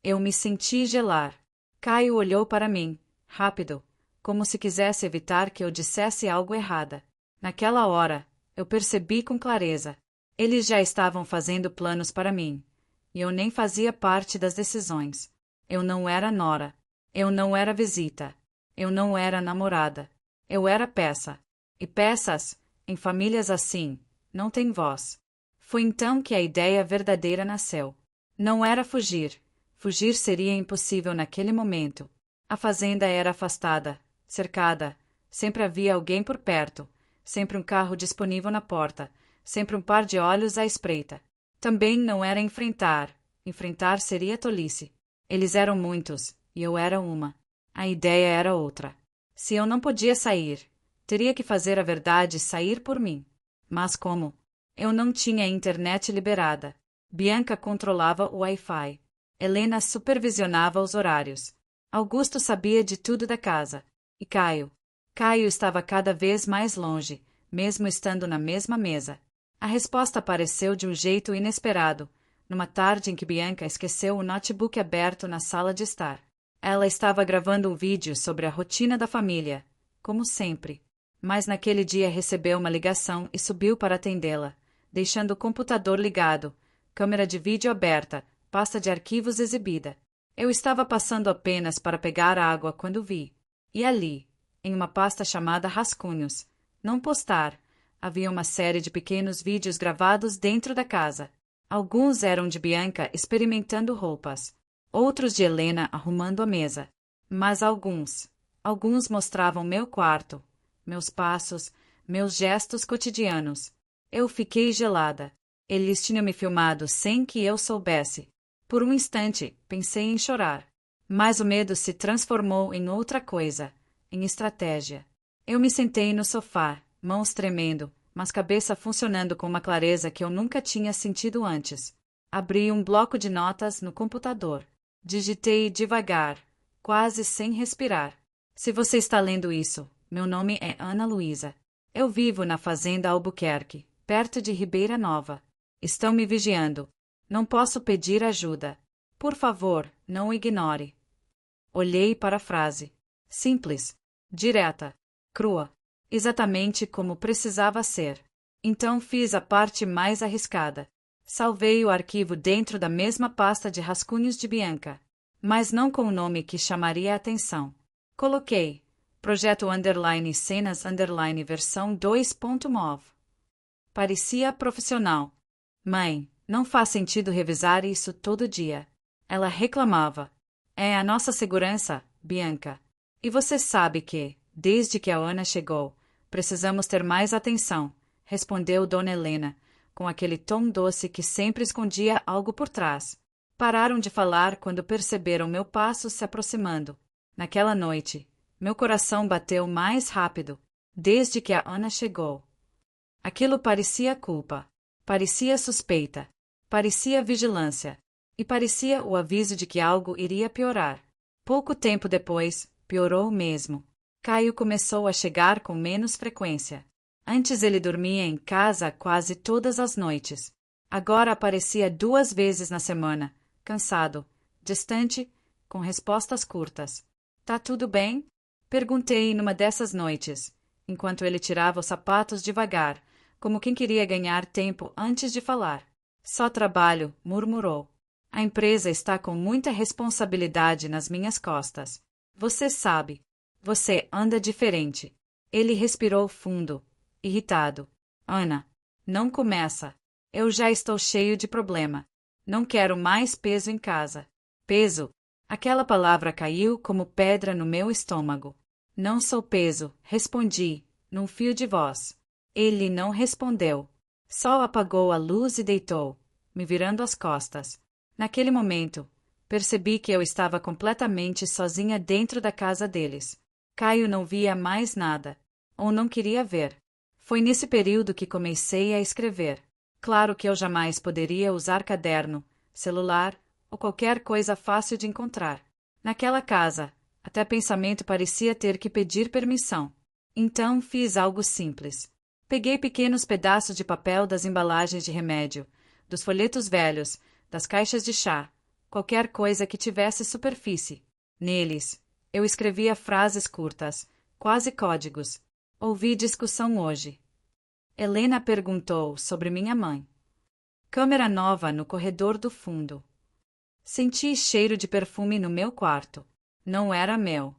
Eu me senti gelar. Caio olhou para mim, rápido, como se quisesse evitar que eu dissesse algo errado. Naquela hora, eu percebi com clareza. Eles já estavam fazendo planos para mim. E eu nem fazia parte das decisões. Eu não era nora. Eu não era visita. Eu não era namorada. Eu era peça. E peças, em famílias assim, não têm voz. Foi então que a ideia verdadeira nasceu. Não era fugir. Fugir seria impossível naquele momento. A fazenda era afastada, cercada. Sempre havia alguém por perto. Sempre um carro disponível na porta. Sempre um par de olhos à espreita. Também não era enfrentar. Enfrentar seria tolice. Eles eram muitos, e eu era uma. A ideia era outra. Se eu não podia sair, teria que fazer a verdade sair por mim. Mas como? Eu não tinha internet liberada. Bianca controlava o Wi-Fi. Helena supervisionava os horários. Augusto sabia de tudo da casa. E Caio? Caio estava cada vez mais longe, mesmo estando na mesma mesa. A resposta apareceu de um jeito inesperado, numa tarde em que Bianca esqueceu o notebook aberto na sala de estar. Ela estava gravando um vídeo sobre a rotina da família, como sempre. Mas naquele dia recebeu uma ligação e subiu para atendê-la, deixando o computador ligado, câmera de vídeo aberta, pasta de arquivos exibida. Eu estava passando apenas para pegar água quando vi. E ali, em uma pasta chamada Rascunhos, não postar, havia uma série de pequenos vídeos gravados dentro da casa. Alguns eram de Bianca experimentando roupas, outros de Helena arrumando a mesa. Mas alguns mostravam meu quarto, meus passos, meus gestos cotidianos. Eu fiquei gelada. Eles tinham me filmado sem que eu soubesse. Por um instante, pensei em chorar. Mas o medo se transformou em outra coisa, em estratégia. Eu me sentei no sofá, mãos tremendo, mas cabeça funcionando com uma clareza que eu nunca tinha sentido antes. Abri um bloco de notas no computador. Digitei devagar, quase sem respirar. Se você está lendo isso, meu nome é Ana Luísa. Eu vivo na fazenda Albuquerque, perto de Ribeira Nova. Estão me vigiando. Não posso pedir ajuda. Por favor, não o ignore. Olhei para a frase. Simples, direta, crua. Exatamente como precisava ser. Então fiz a parte mais arriscada. Salvei o arquivo dentro da mesma pasta de rascunhos de Bianca, mas não com o nome que chamaria a atenção. Coloquei Projeto _ Cenas _ versão 2.mov. Parecia profissional. Mãe, não faz sentido revisar isso todo dia. Ela reclamava. É a nossa segurança, Bianca. E você sabe que, desde que a Ana chegou, precisamos ter mais atenção, respondeu Dona Helena, com aquele tom doce que sempre escondia algo por trás. Pararam de falar quando perceberam meu passo se aproximando. Naquela noite, meu coração bateu mais rápido, desde que a Ana chegou. Aquilo parecia culpa, parecia suspeita, parecia vigilância, e parecia o aviso de que algo iria piorar. Pouco tempo depois, piorou mesmo. Caio começou a chegar com menos frequência. Antes ele dormia em casa quase todas as noites. Agora aparecia 2 vezes na semana, cansado, distante, com respostas curtas. Tá tudo bem? Perguntei numa dessas noites, enquanto ele tirava os sapatos devagar, como quem queria ganhar tempo antes de falar. Só trabalho, murmurou. A empresa está com muita responsabilidade nas minhas costas. Você sabe. Você anda diferente. Ele respirou fundo, irritado. Ana, não começa. Eu já estou cheio de problema. Não quero mais peso em casa. Peso? Aquela palavra caiu como pedra no meu estômago. Não sou peso, respondi, num fio de voz. Ele não respondeu. Só apagou a luz e deitou, me virando as costas. Naquele momento, percebi que eu estava completamente sozinha dentro da casa deles. Caio não via mais nada, ou não queria ver. Foi nesse período que comecei a escrever. Claro que eu jamais poderia usar caderno, celular ou qualquer coisa fácil de encontrar. Naquela casa, até pensamento parecia ter que pedir permissão. Então fiz algo simples. Peguei pequenos pedaços de papel das embalagens de remédio, dos folhetos velhos, das caixas de chá, qualquer coisa que tivesse superfície. Neles, eu escrevia frases curtas, quase códigos. Ouvi discussão hoje. Helena perguntou sobre minha mãe. Câmera nova no corredor do fundo. Senti cheiro de perfume no meu quarto. Não era meu.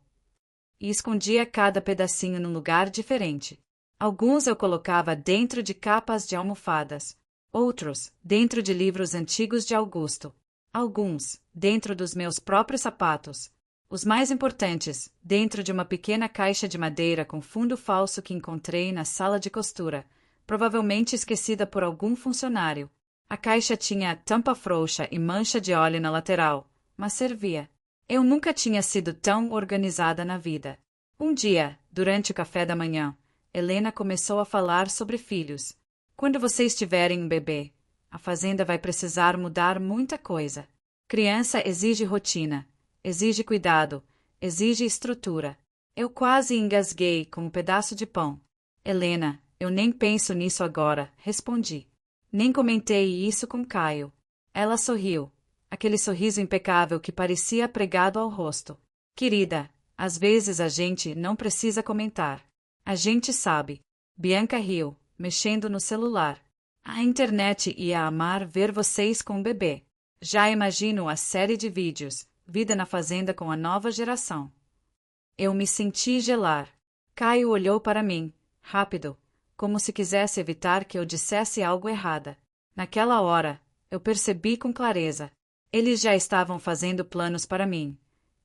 E escondia cada pedacinho num lugar diferente. Alguns eu colocava dentro de capas de almofadas. Outros, dentro de livros antigos de Augusto. Alguns, dentro dos meus próprios sapatos. Os mais importantes, dentro de uma pequena caixa de madeira com fundo falso que encontrei na sala de costura, provavelmente esquecida por algum funcionário. A caixa tinha tampa frouxa e mancha de óleo na lateral, mas servia. Eu nunca tinha sido tão organizada na vida. Um dia, durante o café da manhã, Helena começou a falar sobre filhos. Quando vocês tiverem um bebê, a fazenda vai precisar mudar muita coisa. Criança exige rotina, exige cuidado, exige estrutura. Eu quase engasguei com um pedaço de pão. Helena, eu nem penso nisso agora, respondi. Nem comentei isso com Caio. Ela sorriu, aquele sorriso impecável que parecia pregado ao rosto. Querida, às vezes a gente não precisa comentar. A gente sabe. Bianca riu, mexendo no celular. A internet ia amar ver vocês com o bebê. Já imagino a série de vídeos, Vida na Fazenda com a nova geração. Eu me senti gelar. Caio olhou para mim, rápido, como se quisesse evitar que eu dissesse algo errado. Naquela hora, eu percebi com clareza. Eles já estavam fazendo planos para mim,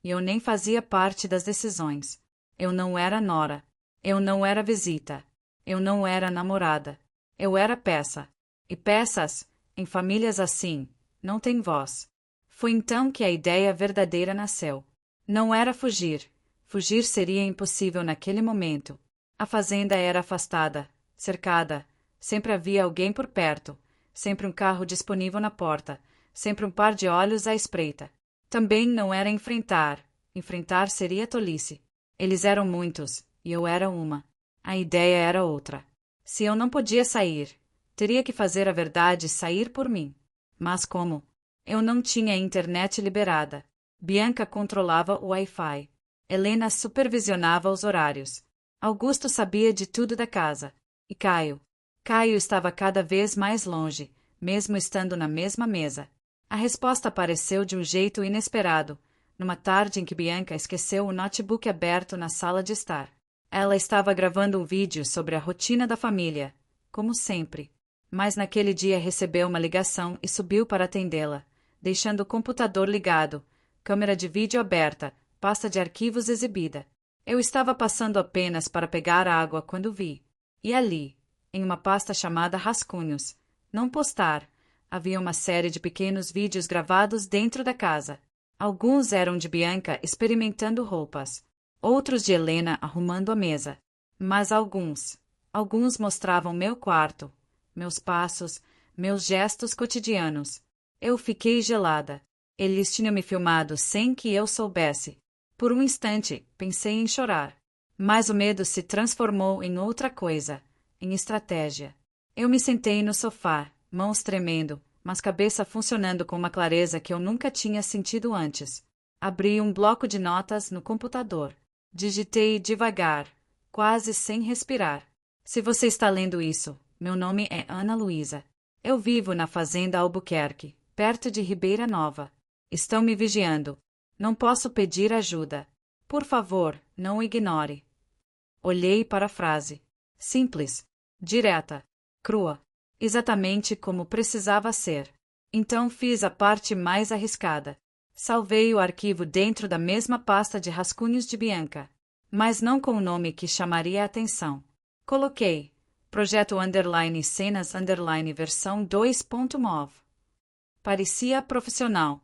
e eu nem fazia parte das decisões. Eu não era nora. Eu não era visita. Eu não era namorada. Eu era peça. E peças, em famílias assim, não têm voz. Foi então que a ideia verdadeira nasceu. Não era fugir. Fugir seria impossível naquele momento. A fazenda era afastada, cercada. Sempre havia alguém por perto. Sempre um carro disponível na porta. Sempre um par de olhos à espreita. Também não era enfrentar. Enfrentar seria tolice. Eles eram muitos, e eu era uma. A ideia era outra. Se eu não podia sair, teria que fazer a verdade sair por mim. Mas como? Eu não tinha internet liberada. Bianca controlava o Wi-Fi. Helena supervisionava os horários. Augusto sabia de tudo da casa. E Caio? Caio estava cada vez mais longe, mesmo estando na mesma mesa. A resposta apareceu de um jeito inesperado, numa tarde em que Bianca esqueceu o notebook aberto na sala de estar. Ela estava gravando um vídeo sobre a rotina da família, como sempre. Mas naquele dia recebeu uma ligação e subiu para atendê-la, deixando o computador ligado, câmera de vídeo aberta, pasta de arquivos exibida. Eu estava passando apenas para pegar água quando vi. E ali, em uma pasta chamada Rascunhos, não postar, havia uma série de pequenos vídeos gravados dentro da casa. Alguns eram de Bianca experimentando roupas, outros de Helena arrumando a mesa. Mas alguns mostravam meu quarto, meus passos, meus gestos cotidianos. Eu fiquei gelada. Eles tinham me filmado sem que eu soubesse. Por um instante, pensei em chorar. Mas o medo se transformou em outra coisa, em estratégia. Eu me sentei no sofá, mãos tremendo, mas cabeça funcionando com uma clareza que eu nunca tinha sentido antes. Abri um bloco de notas no computador. Digitei devagar, quase sem respirar. Se você está lendo isso, meu nome é Ana Luísa. Eu vivo na Fazenda Albuquerque, perto de Ribeira Nova. Estão me vigiando. Não posso pedir ajuda. Por favor, não o ignore. Olhei para a frase. Simples, direta, crua. Exatamente como precisava ser. Então fiz a parte mais arriscada. Salvei o arquivo dentro da mesma pasta de rascunhos de Bianca, mas não com o nome que chamaria a atenção. Coloquei Projeto _ Cenas _ versão 2.mov. Parecia profissional.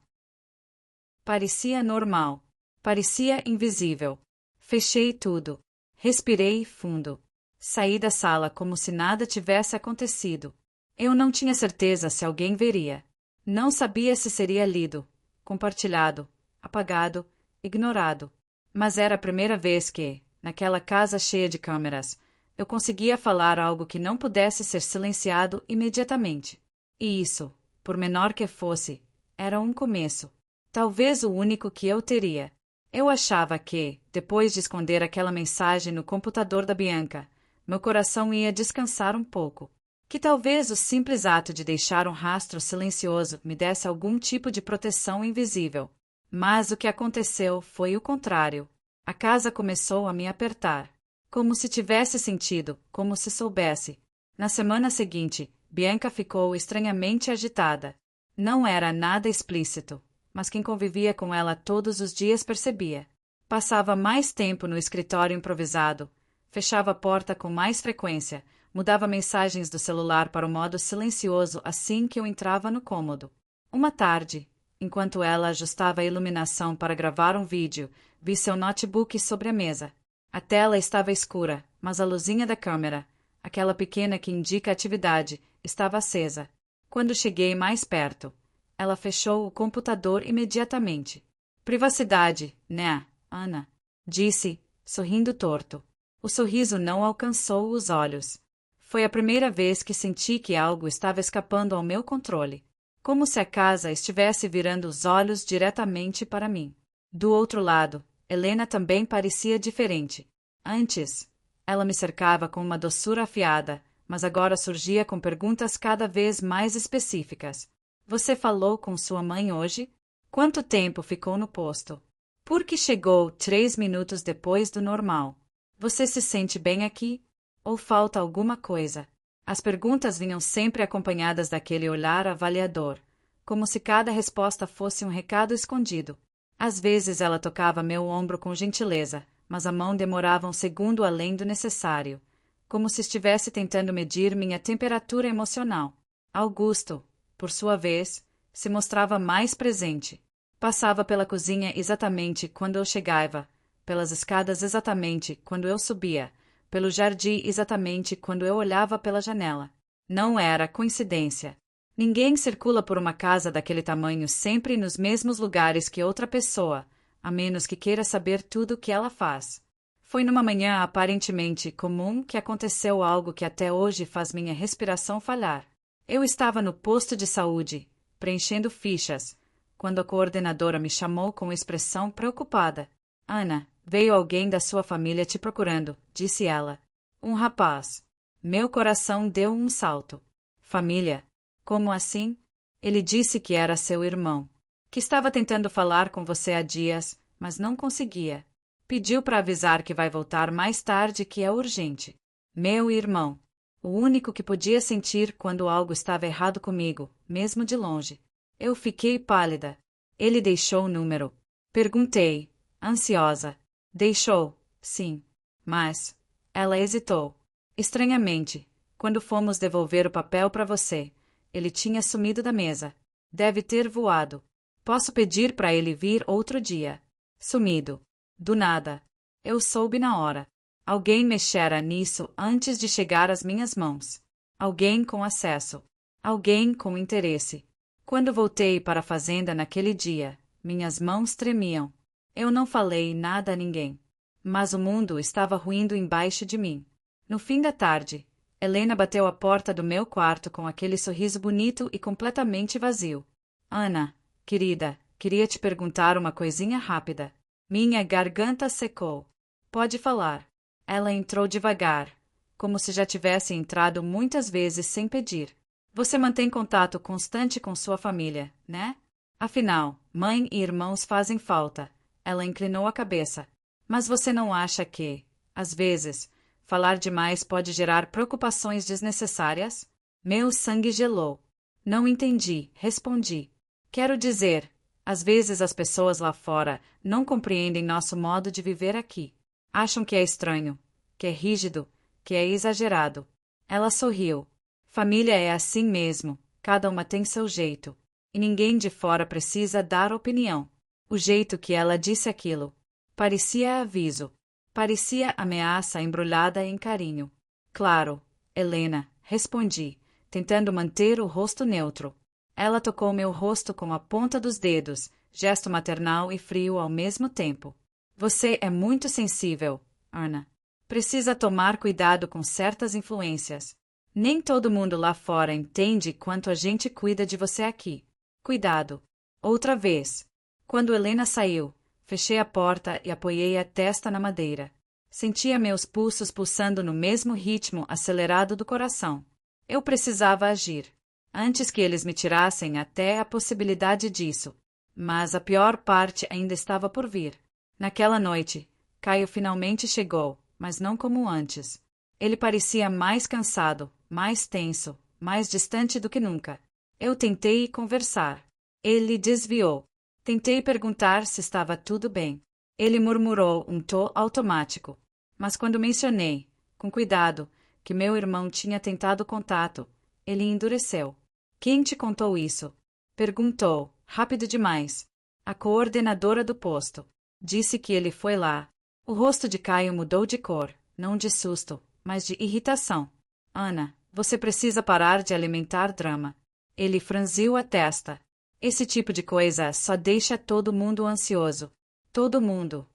Parecia normal. Parecia invisível. Fechei tudo. Respirei fundo. Saí da sala como se nada tivesse acontecido. Eu não tinha certeza se alguém veria. Não sabia se seria lido, compartilhado, apagado, ignorado. Mas era a primeira vez que, naquela casa cheia de câmeras, eu conseguia falar algo que não pudesse ser silenciado imediatamente. E isso, por menor que fosse, era um começo. Talvez o único que eu teria. Eu achava que, depois de esconder aquela mensagem no computador da Bianca, meu coração ia descansar um pouco. Que talvez o simples ato de deixar um rastro silencioso me desse algum tipo de proteção invisível. Mas o que aconteceu foi o contrário. A casa começou a me apertar. Como se tivesse sentido, como se soubesse. Na semana seguinte, Bianca ficou estranhamente agitada. Não era nada explícito, mas quem convivia com ela todos os dias percebia. Passava mais tempo no escritório improvisado, fechava a porta com mais frequência, mudava mensagens do celular para o modo silencioso assim que eu entrava no cômodo. Uma tarde, enquanto ela ajustava a iluminação para gravar um vídeo, vi seu notebook sobre a mesa. A tela estava escura, mas a luzinha da câmera, aquela pequena que indica atividade, estava acesa. Quando cheguei mais perto, ela fechou o computador imediatamente. Privacidade, né, Ana? Disse, sorrindo torto. O sorriso não alcançou os olhos. Foi a primeira vez que senti que algo estava escapando ao meu controle. Como se a casa estivesse virando os olhos diretamente para mim. Do outro lado, Helena também parecia diferente. Antes, ela me cercava com uma doçura afiada, mas agora surgia com perguntas cada vez mais específicas. Você falou com sua mãe hoje? Quanto tempo ficou no posto? Por que chegou 3 minutos depois do normal? Você se sente bem aqui? Ou falta alguma coisa? As perguntas vinham sempre acompanhadas daquele olhar avaliador, como se cada resposta fosse um recado escondido. Às vezes ela tocava meu ombro com gentileza, mas a mão demorava um segundo além do necessário, como se estivesse tentando medir minha temperatura emocional. Augusto, por sua vez, se mostrava mais presente. Passava pela cozinha exatamente quando eu chegava, pelas escadas exatamente quando eu subia, pelo jardim exatamente quando eu olhava pela janela. Não era coincidência. Ninguém circula por uma casa daquele tamanho sempre nos mesmos lugares que outra pessoa, a menos que queira saber tudo o que ela faz. Foi numa manhã aparentemente comum que aconteceu algo que até hoje faz minha respiração falhar. Eu estava no posto de saúde, preenchendo fichas, quando a coordenadora me chamou com expressão preocupada. Ana, veio alguém da sua família te procurando, disse ela. Um rapaz. Meu coração deu um salto. Família? Como assim? Ele disse que era seu irmão, que estava tentando falar com você há dias, mas não conseguia. Pediu para avisar que vai voltar mais tarde e que é urgente. Meu irmão. O único que podia sentir quando algo estava errado comigo, mesmo de longe. Eu fiquei pálida. Ele deixou o número. Perguntei, ansiosa. Deixou, sim. Mas... Ela hesitou. Estranhamente, quando fomos devolver o papel para você, ele tinha sumido da mesa. Deve ter voado. Posso pedir para ele vir outro dia. Sumido. Do nada. Eu soube na hora. Alguém mexera nisso antes de chegar às minhas mãos. Alguém com acesso. Alguém com interesse. Quando voltei para a fazenda naquele dia, minhas mãos tremiam. Eu não falei nada a ninguém. Mas o mundo estava ruindo embaixo de mim. No fim da tarde, Helena bateu à porta do meu quarto com aquele sorriso bonito e completamente vazio. Ana, querida, queria te perguntar uma coisinha rápida. Minha garganta secou. Pode falar. Ela entrou devagar, como se já tivesse entrado muitas vezes sem pedir. Você mantém contato constante com sua família, né? Afinal, mãe e irmãos fazem falta. Ela inclinou a cabeça. Mas você não acha que, às vezes, falar demais pode gerar preocupações desnecessárias? Meu sangue gelou. Não entendi, respondi. Quero dizer, às vezes as pessoas lá fora não compreendem nosso modo de viver aqui. Acham que é estranho, que é rígido, que é exagerado. Ela sorriu. Família é assim mesmo, cada uma tem seu jeito. E ninguém de fora precisa dar opinião. O jeito que ela disse aquilo parecia aviso. Parecia ameaça embrulhada em carinho. Claro, Helena, respondi, tentando manter o rosto neutro. Ela tocou meu rosto com a ponta dos dedos, gesto maternal e frio ao mesmo tempo. Você é muito sensível, Ana. Precisa tomar cuidado com certas influências. Nem todo mundo lá fora entende quanto a gente cuida de você aqui. Cuidado. Outra vez. Quando Helena saiu, fechei a porta e apoiei a testa na madeira. Sentia meus pulsos pulsando no mesmo ritmo acelerado do coração. Eu precisava agir. Antes que eles me tirassem até a possibilidade disso. Mas a pior parte ainda estava por vir. Naquela noite, Caio finalmente chegou, mas não como antes. Ele parecia mais cansado, mais tenso, mais distante do que nunca. Eu tentei conversar. Ele desviou. Tentei perguntar se estava tudo bem. Ele murmurou um tom automático. Mas quando mencionei, com cuidado, que meu irmão tinha tentado contato, ele endureceu. Quem te contou isso? Perguntou, rápido demais. A coordenadora do posto. Disse que ele foi lá. O rosto de Caio mudou de cor, não de susto, mas de irritação. Ana, você precisa parar de alimentar drama. Ele franziu a testa. Esse tipo de coisa só deixa todo mundo ansioso. Todo mundo.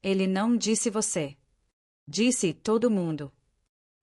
Ele não disse você. Disse todo mundo.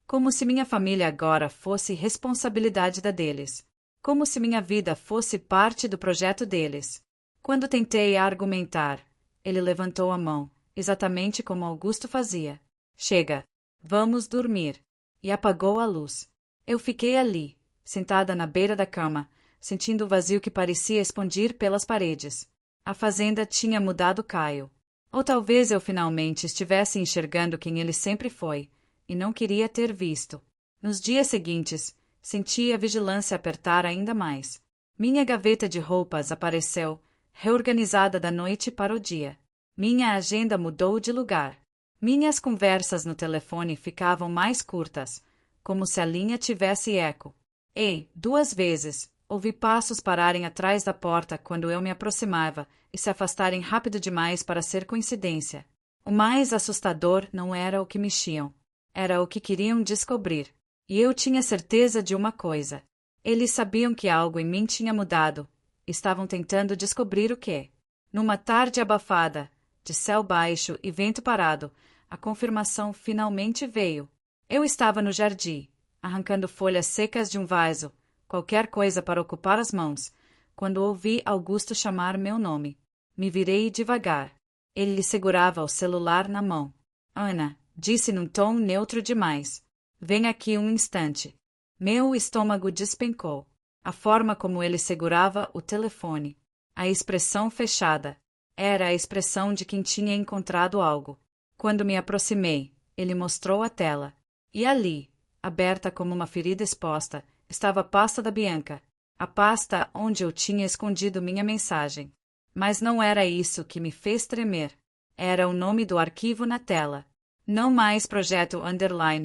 Como se minha família agora fosse responsabilidade da deles. Como se minha vida fosse parte do projeto deles. Quando tentei argumentar, ele levantou a mão, exatamente como Augusto fazia. Chega, vamos dormir. E apagou a luz. Eu fiquei ali, sentada na beira da cama, sentindo o vazio que parecia expandir pelas paredes. A fazenda tinha mudado Caio. Ou talvez eu finalmente estivesse enxergando quem ele sempre foi, e não queria ter visto. Nos dias seguintes, senti a vigilância apertar ainda mais. Minha gaveta de roupas apareceu, reorganizada da noite para o dia. Minha agenda mudou de lugar. Minhas conversas no telefone ficavam mais curtas, como se a linha tivesse eco. E, 2 vezes, ouvi passos pararem atrás da porta quando eu me aproximava e se afastarem rápido demais para ser coincidência. O mais assustador não era o que mexiam, era o que queriam descobrir. E eu tinha certeza de uma coisa. Eles sabiam que algo em mim tinha mudado. Estavam tentando descobrir o quê. Numa tarde abafada, de céu baixo e vento parado, a confirmação finalmente veio. Eu estava no jardim, arrancando folhas secas de um vaso, qualquer coisa para ocupar as mãos, quando ouvi Augusto chamar meu nome. Me virei devagar. Ele segurava o celular na mão. Ana, disse num tom neutro demais. Vem aqui um instante. Meu estômago despencou. A forma como ele segurava o telefone. A expressão fechada. Era a expressão de quem tinha encontrado algo. Quando me aproximei, ele mostrou a tela. E ali, aberta como uma ferida exposta, estava a pasta da Bianca. A pasta onde eu tinha escondido minha mensagem. Mas não era isso que me fez tremer. Era o nome do arquivo na tela. Não mais projeto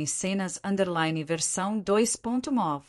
_cenas versão 2.mov.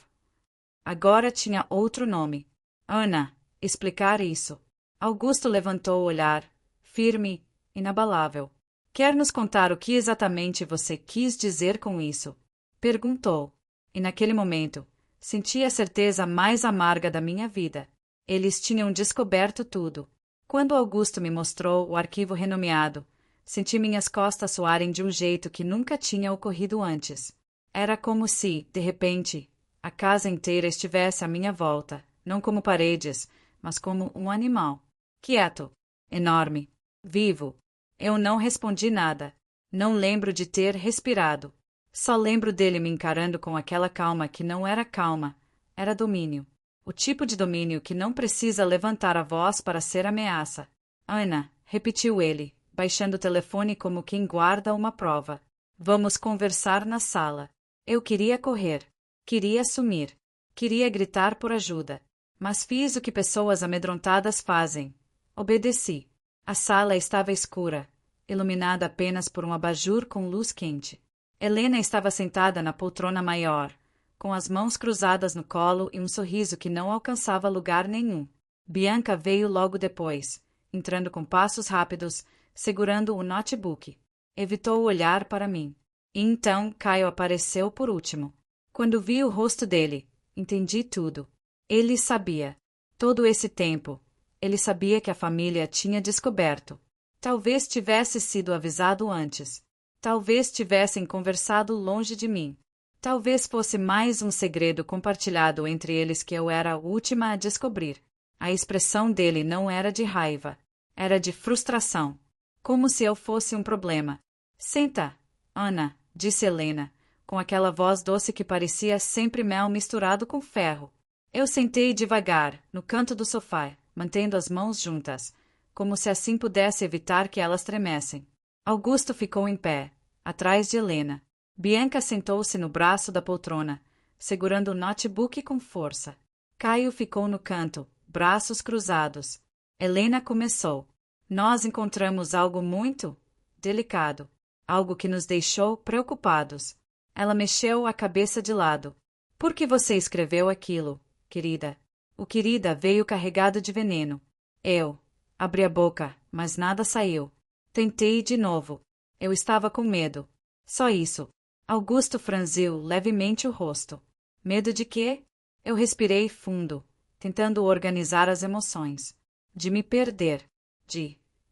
Agora tinha outro nome. Ana, explicar isso. Augusto levantou o olhar, firme, inabalável. Quer nos contar o que exatamente você quis dizer com isso? Perguntou. E naquele momento, senti a certeza mais amarga da minha vida. Eles tinham descoberto tudo. Quando Augusto me mostrou o arquivo renomeado, senti minhas costas suarem de um jeito que nunca tinha ocorrido antes. Era como se, de repente, a casa inteira estivesse à minha volta, não como paredes, mas como um animal. Quieto, enorme, vivo. Eu não respondi nada. Não lembro de ter respirado. Só lembro dele me encarando com aquela calma que não era calma, era domínio. O tipo de domínio que não precisa levantar a voz para ser ameaça. Ana, repetiu ele, baixando o telefone como quem guarda uma prova. Vamos conversar na sala. Eu queria correr. Queria sumir. Queria gritar por ajuda. Mas fiz o que pessoas amedrontadas fazem. Obedeci. A sala estava escura, iluminada apenas por um abajur com luz quente. Helena estava sentada na poltrona maior, com as mãos cruzadas no colo e um sorriso que não alcançava lugar nenhum. Bianca veio logo depois, entrando com passos rápidos, segurando o notebook. Evitou olhar para mim. E então Caio apareceu por último. Quando vi o rosto dele, entendi tudo. Ele sabia. Todo esse tempo, ele sabia que a família tinha descoberto. Talvez tivesse sido avisado antes. Talvez tivessem conversado longe de mim. Talvez fosse mais um segredo compartilhado entre eles que eu era a última a descobrir. A expressão dele não era de raiva. Era de frustração. Como se eu fosse um problema. Senta, Ana, disse Helena, com aquela voz doce que parecia sempre mel misturado com ferro. Eu sentei devagar, no canto do sofá, mantendo as mãos juntas, como se assim pudesse evitar que elas tremessem. Augusto ficou em pé, atrás de Helena. Bianca sentou-se no braço da poltrona, segurando o notebook com força. Caio ficou no canto, braços cruzados. Helena começou. Nós encontramos algo muito delicado, algo que nos deixou preocupados. Ela mexeu a cabeça de lado. Por que você escreveu aquilo, querida? O querida veio carregado de veneno. Eu abri a boca, mas nada saiu. Tentei de novo. Eu estava com medo. Só isso. Augusto franziu levemente o rosto. Medo de quê? Eu respirei fundo, tentando organizar as emoções. De me perder.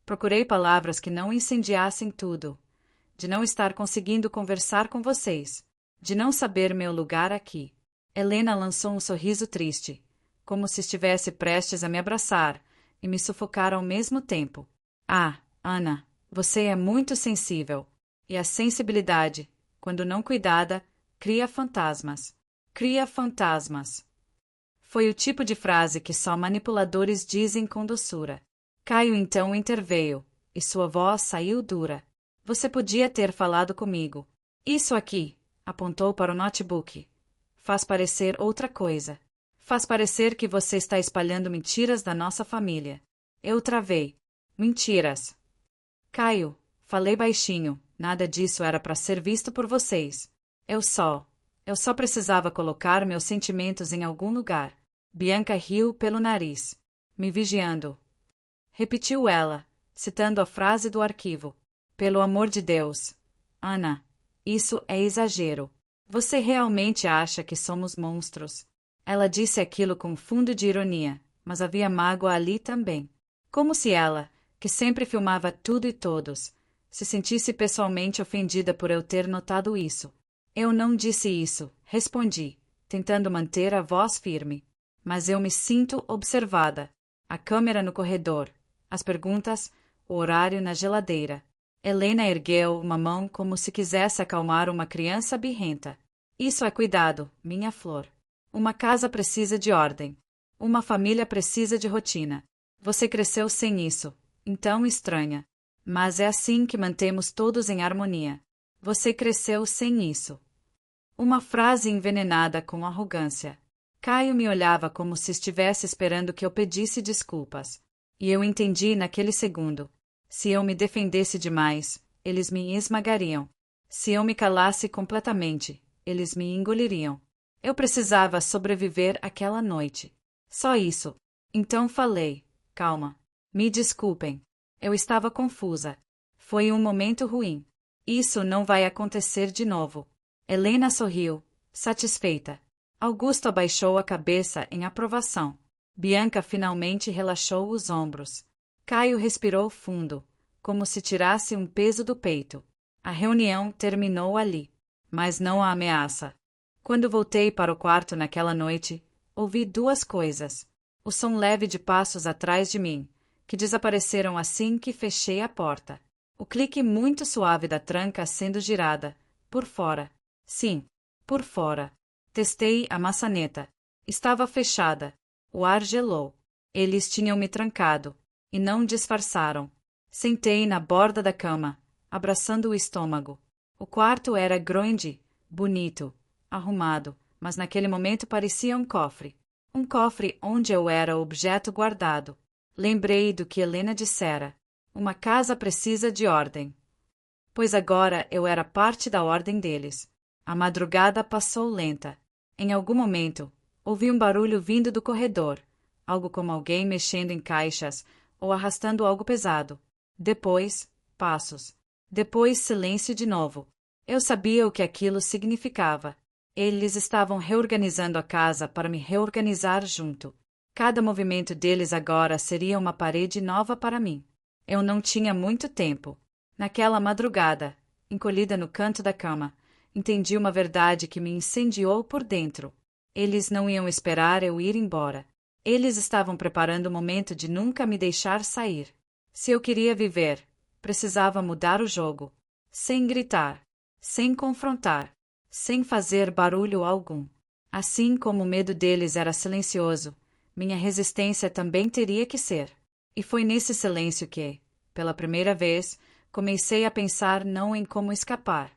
Procurei palavras que não incendiassem tudo. De não estar conseguindo conversar com vocês. De não saber meu lugar aqui. Helena lançou um sorriso triste, como se estivesse prestes a me abraçar e me sufocar ao mesmo tempo. Ah, Ana, você é muito sensível. E a sensibilidade, quando não cuidada, cria fantasmas. Cria fantasmas. Foi o tipo de frase que só manipuladores dizem com doçura. Caio então interveio, e sua voz saiu dura. Você podia ter falado comigo. Isso aqui, apontou para o notebook. Faz parecer outra coisa. Faz parecer que você está espalhando mentiras da nossa família. Eu travei. Mentiras. Caio, falei baixinho, nada disso era para ser visto por vocês. Eu só precisava colocar meus sentimentos em algum lugar. Bianca riu pelo nariz, me vigiando. Repetiu ela, citando a frase do arquivo. Pelo amor de Deus. Ana, isso é exagero. Você realmente acha que somos monstros? Ela disse aquilo com fundo de ironia, mas havia mágoa ali também. Como se ela, que sempre filmava tudo e todos, se sentisse pessoalmente ofendida por eu ter notado isso. Eu não disse isso, respondi, tentando manter a voz firme. Mas eu me sinto observada. A câmera no corredor, as perguntas, o horário na geladeira. Helena ergueu uma mão como se quisesse acalmar uma criança birrenta. Isso é cuidado, minha flor. Uma casa precisa de ordem. Uma família precisa de rotina. Você cresceu sem isso, então estranha. Mas é assim que mantemos todos em harmonia. Você cresceu sem isso. Uma frase envenenada com arrogância. Caio me olhava como se estivesse esperando que eu pedisse desculpas. E eu entendi naquele segundo. Se eu me defendesse demais, eles me esmagariam. Se eu me calasse completamente, eles me engoliriam. Eu precisava sobreviver aquela noite. Só isso. Então falei, calma. Me desculpem. Eu estava confusa. Foi um momento ruim. Isso não vai acontecer de novo. Helena sorriu, satisfeita. Augusto abaixou a cabeça em aprovação. Bianca finalmente relaxou os ombros. Caio respirou fundo, como se tirasse um peso do peito. A reunião terminou ali, mas não a ameaça. Quando voltei para o quarto naquela noite, ouvi duas coisas. O som leve de passos atrás de mim, que desapareceram assim que fechei a porta. O clique muito suave da tranca sendo girada, por fora. Sim, por fora. Testei a maçaneta. Estava fechada. O ar gelou. Eles tinham me trancado, e não disfarçaram. Sentei na borda da cama, abraçando o estômago. O quarto era grande, bonito, arrumado, mas naquele momento parecia um cofre. Um cofre onde eu era objeto guardado. Lembrei do que Helena dissera. Uma casa precisa de ordem. Pois agora eu era parte da ordem deles. A madrugada passou lenta. Em algum momento, ouvi um barulho vindo do corredor, algo como alguém mexendo em caixas ou arrastando algo pesado. Depois, passos. Depois, silêncio de novo. Eu sabia o que aquilo significava. Eles estavam reorganizando a casa para me reorganizar junto. Cada movimento deles agora seria uma parede nova para mim. Eu não tinha muito tempo. Naquela madrugada, encolhida no canto da cama, entendi uma verdade que me incendiou por dentro. Eles não iam esperar eu ir embora. Eles estavam preparando o momento de nunca me deixar sair. Se eu queria viver, precisava mudar o jogo. Sem gritar, sem confrontar, sem fazer barulho algum. Assim como o medo deles era silencioso, minha resistência também teria que ser. E foi nesse silêncio que, pela primeira vez, comecei a pensar não em como escapar,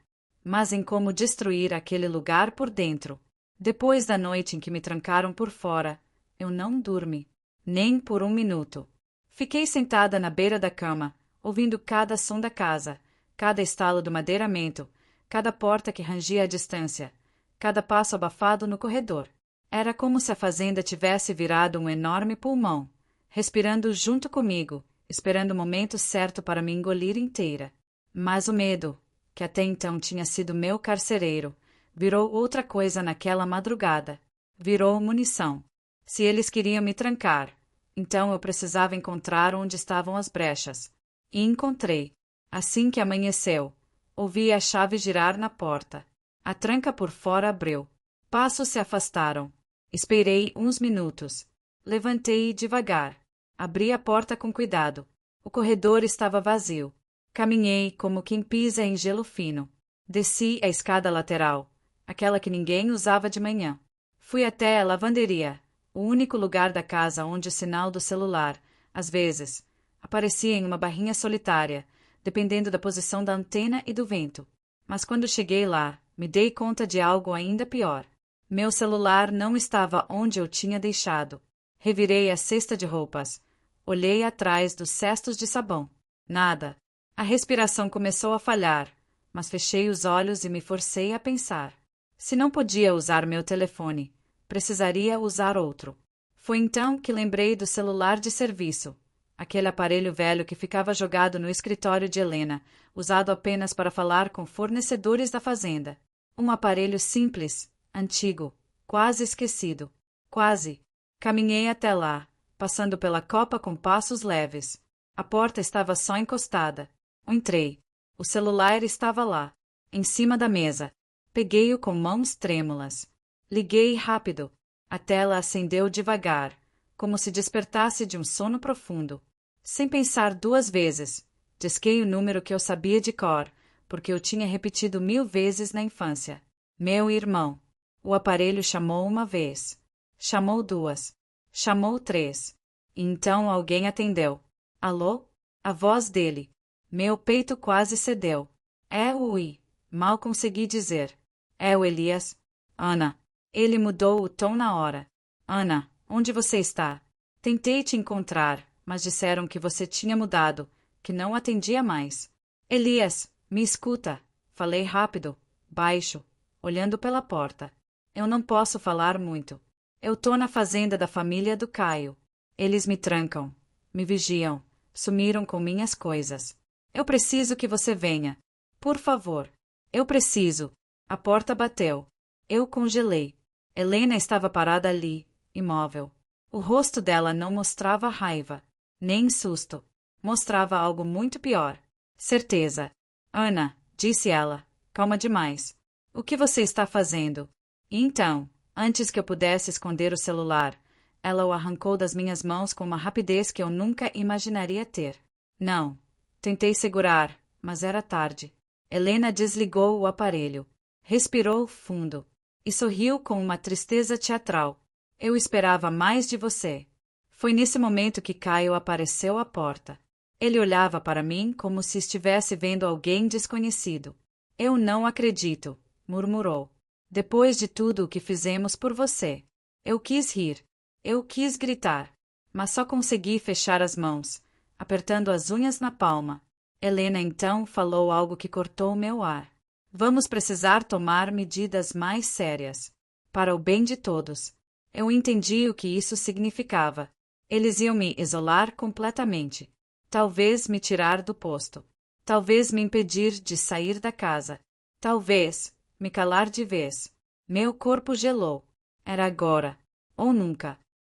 mas em como destruir aquele lugar por dentro. Depois da noite em que me trancaram por fora, eu não dormi, nem por um minuto. Fiquei sentada na beira da cama, ouvindo cada som da casa, cada estalo do madeiramento, cada porta que rangia à distância, cada passo abafado no corredor. Era como se a fazenda tivesse virado um enorme pulmão, respirando junto comigo, esperando o momento certo para me engolir inteira. Mas o medo, que até então tinha sido meu carcereiro, virou outra coisa naquela madrugada. Virou munição. Se eles queriam me trancar, então eu precisava encontrar onde estavam as brechas. E encontrei. Assim que amanheceu, ouvi a chave girar na porta. A tranca por fora abriu. Passos se afastaram. Esperei uns minutos. Levantei devagar. Abri a porta com cuidado. O corredor estava vazio. Caminhei como quem pisa em gelo fino. Desci a escada lateral, aquela que ninguém usava de manhã. Fui até a lavanderia, o único lugar da casa onde o sinal do celular, às vezes, aparecia em uma barrinha solitária, dependendo da posição da antena e do vento. Mas quando cheguei lá, me dei conta de algo ainda pior. Meu celular não estava onde eu tinha deixado. Revirei a cesta de roupas. Olhei atrás dos cestos de sabão. Nada. A respiração começou a falhar, mas fechei os olhos e me forcei a pensar. Se não podia usar meu telefone, precisaria usar outro. Foi então que lembrei do celular de serviço, aquele aparelho velho que ficava jogado no escritório de Helena, usado apenas para falar com fornecedores da fazenda. Um aparelho simples, antigo, quase esquecido. Quase. Caminhei até lá, passando pela copa com passos leves. A porta estava só encostada. Entrei. O celular estava lá, em cima da mesa. Peguei-o com mãos trêmulas. Liguei rápido. A tela acendeu devagar, como se despertasse de um sono profundo. Sem pensar duas vezes, disquei o número que eu sabia de cor, porque eu tinha repetido 1000 vezes na infância. Meu irmão. O aparelho chamou uma vez. Chamou duas. Chamou três. E então alguém atendeu. Alô? A voz dele. Meu peito quase cedeu. É o I. Mal consegui dizer. É o Elias. Ana. Ele mudou o tom na hora. Ana, onde você está? Tentei te encontrar, mas disseram que você tinha mudado, que não atendia mais. Elias, me escuta. Falei rápido, baixo, olhando pela porta. Eu não posso falar muito. Eu tô na fazenda da família do Caio. Eles me trancam, me vigiam, sumiram com minhas coisas. Eu preciso que você venha. Por favor. Eu preciso. A porta bateu. Eu congelei. Helena estava parada ali, imóvel. O rosto dela não mostrava raiva, nem susto. mostrava algo muito pior. Certeza. Ana, disse ela, calma demais. O que você está fazendo? E então, antes que eu pudesse esconder o celular, ela o arrancou das minhas mãos com uma rapidez que eu nunca imaginaria ter. Não. Tentei segurar, mas era tarde. Helena desligou o aparelho, respirou fundo e sorriu com uma tristeza teatral. Eu esperava mais de você. Foi nesse momento que Caio apareceu à porta. Ele olhava para mim como se estivesse vendo alguém desconhecido. Eu não acredito, murmurou. Depois de tudo o que fizemos por você. Eu quis rir. Eu quis gritar. Mas só consegui fechar as mãos, apertando as unhas na palma. Helena então falou algo que cortou meu ar. Vamos precisar tomar medidas mais sérias. Para o bem de todos. Eu entendi o que isso significava. Eles iam me isolar completamente. Talvez me tirar do posto. Talvez me impedir de sair da casa. Talvez me calar de vez. Meu corpo gelou. Era agora. Ou nunca.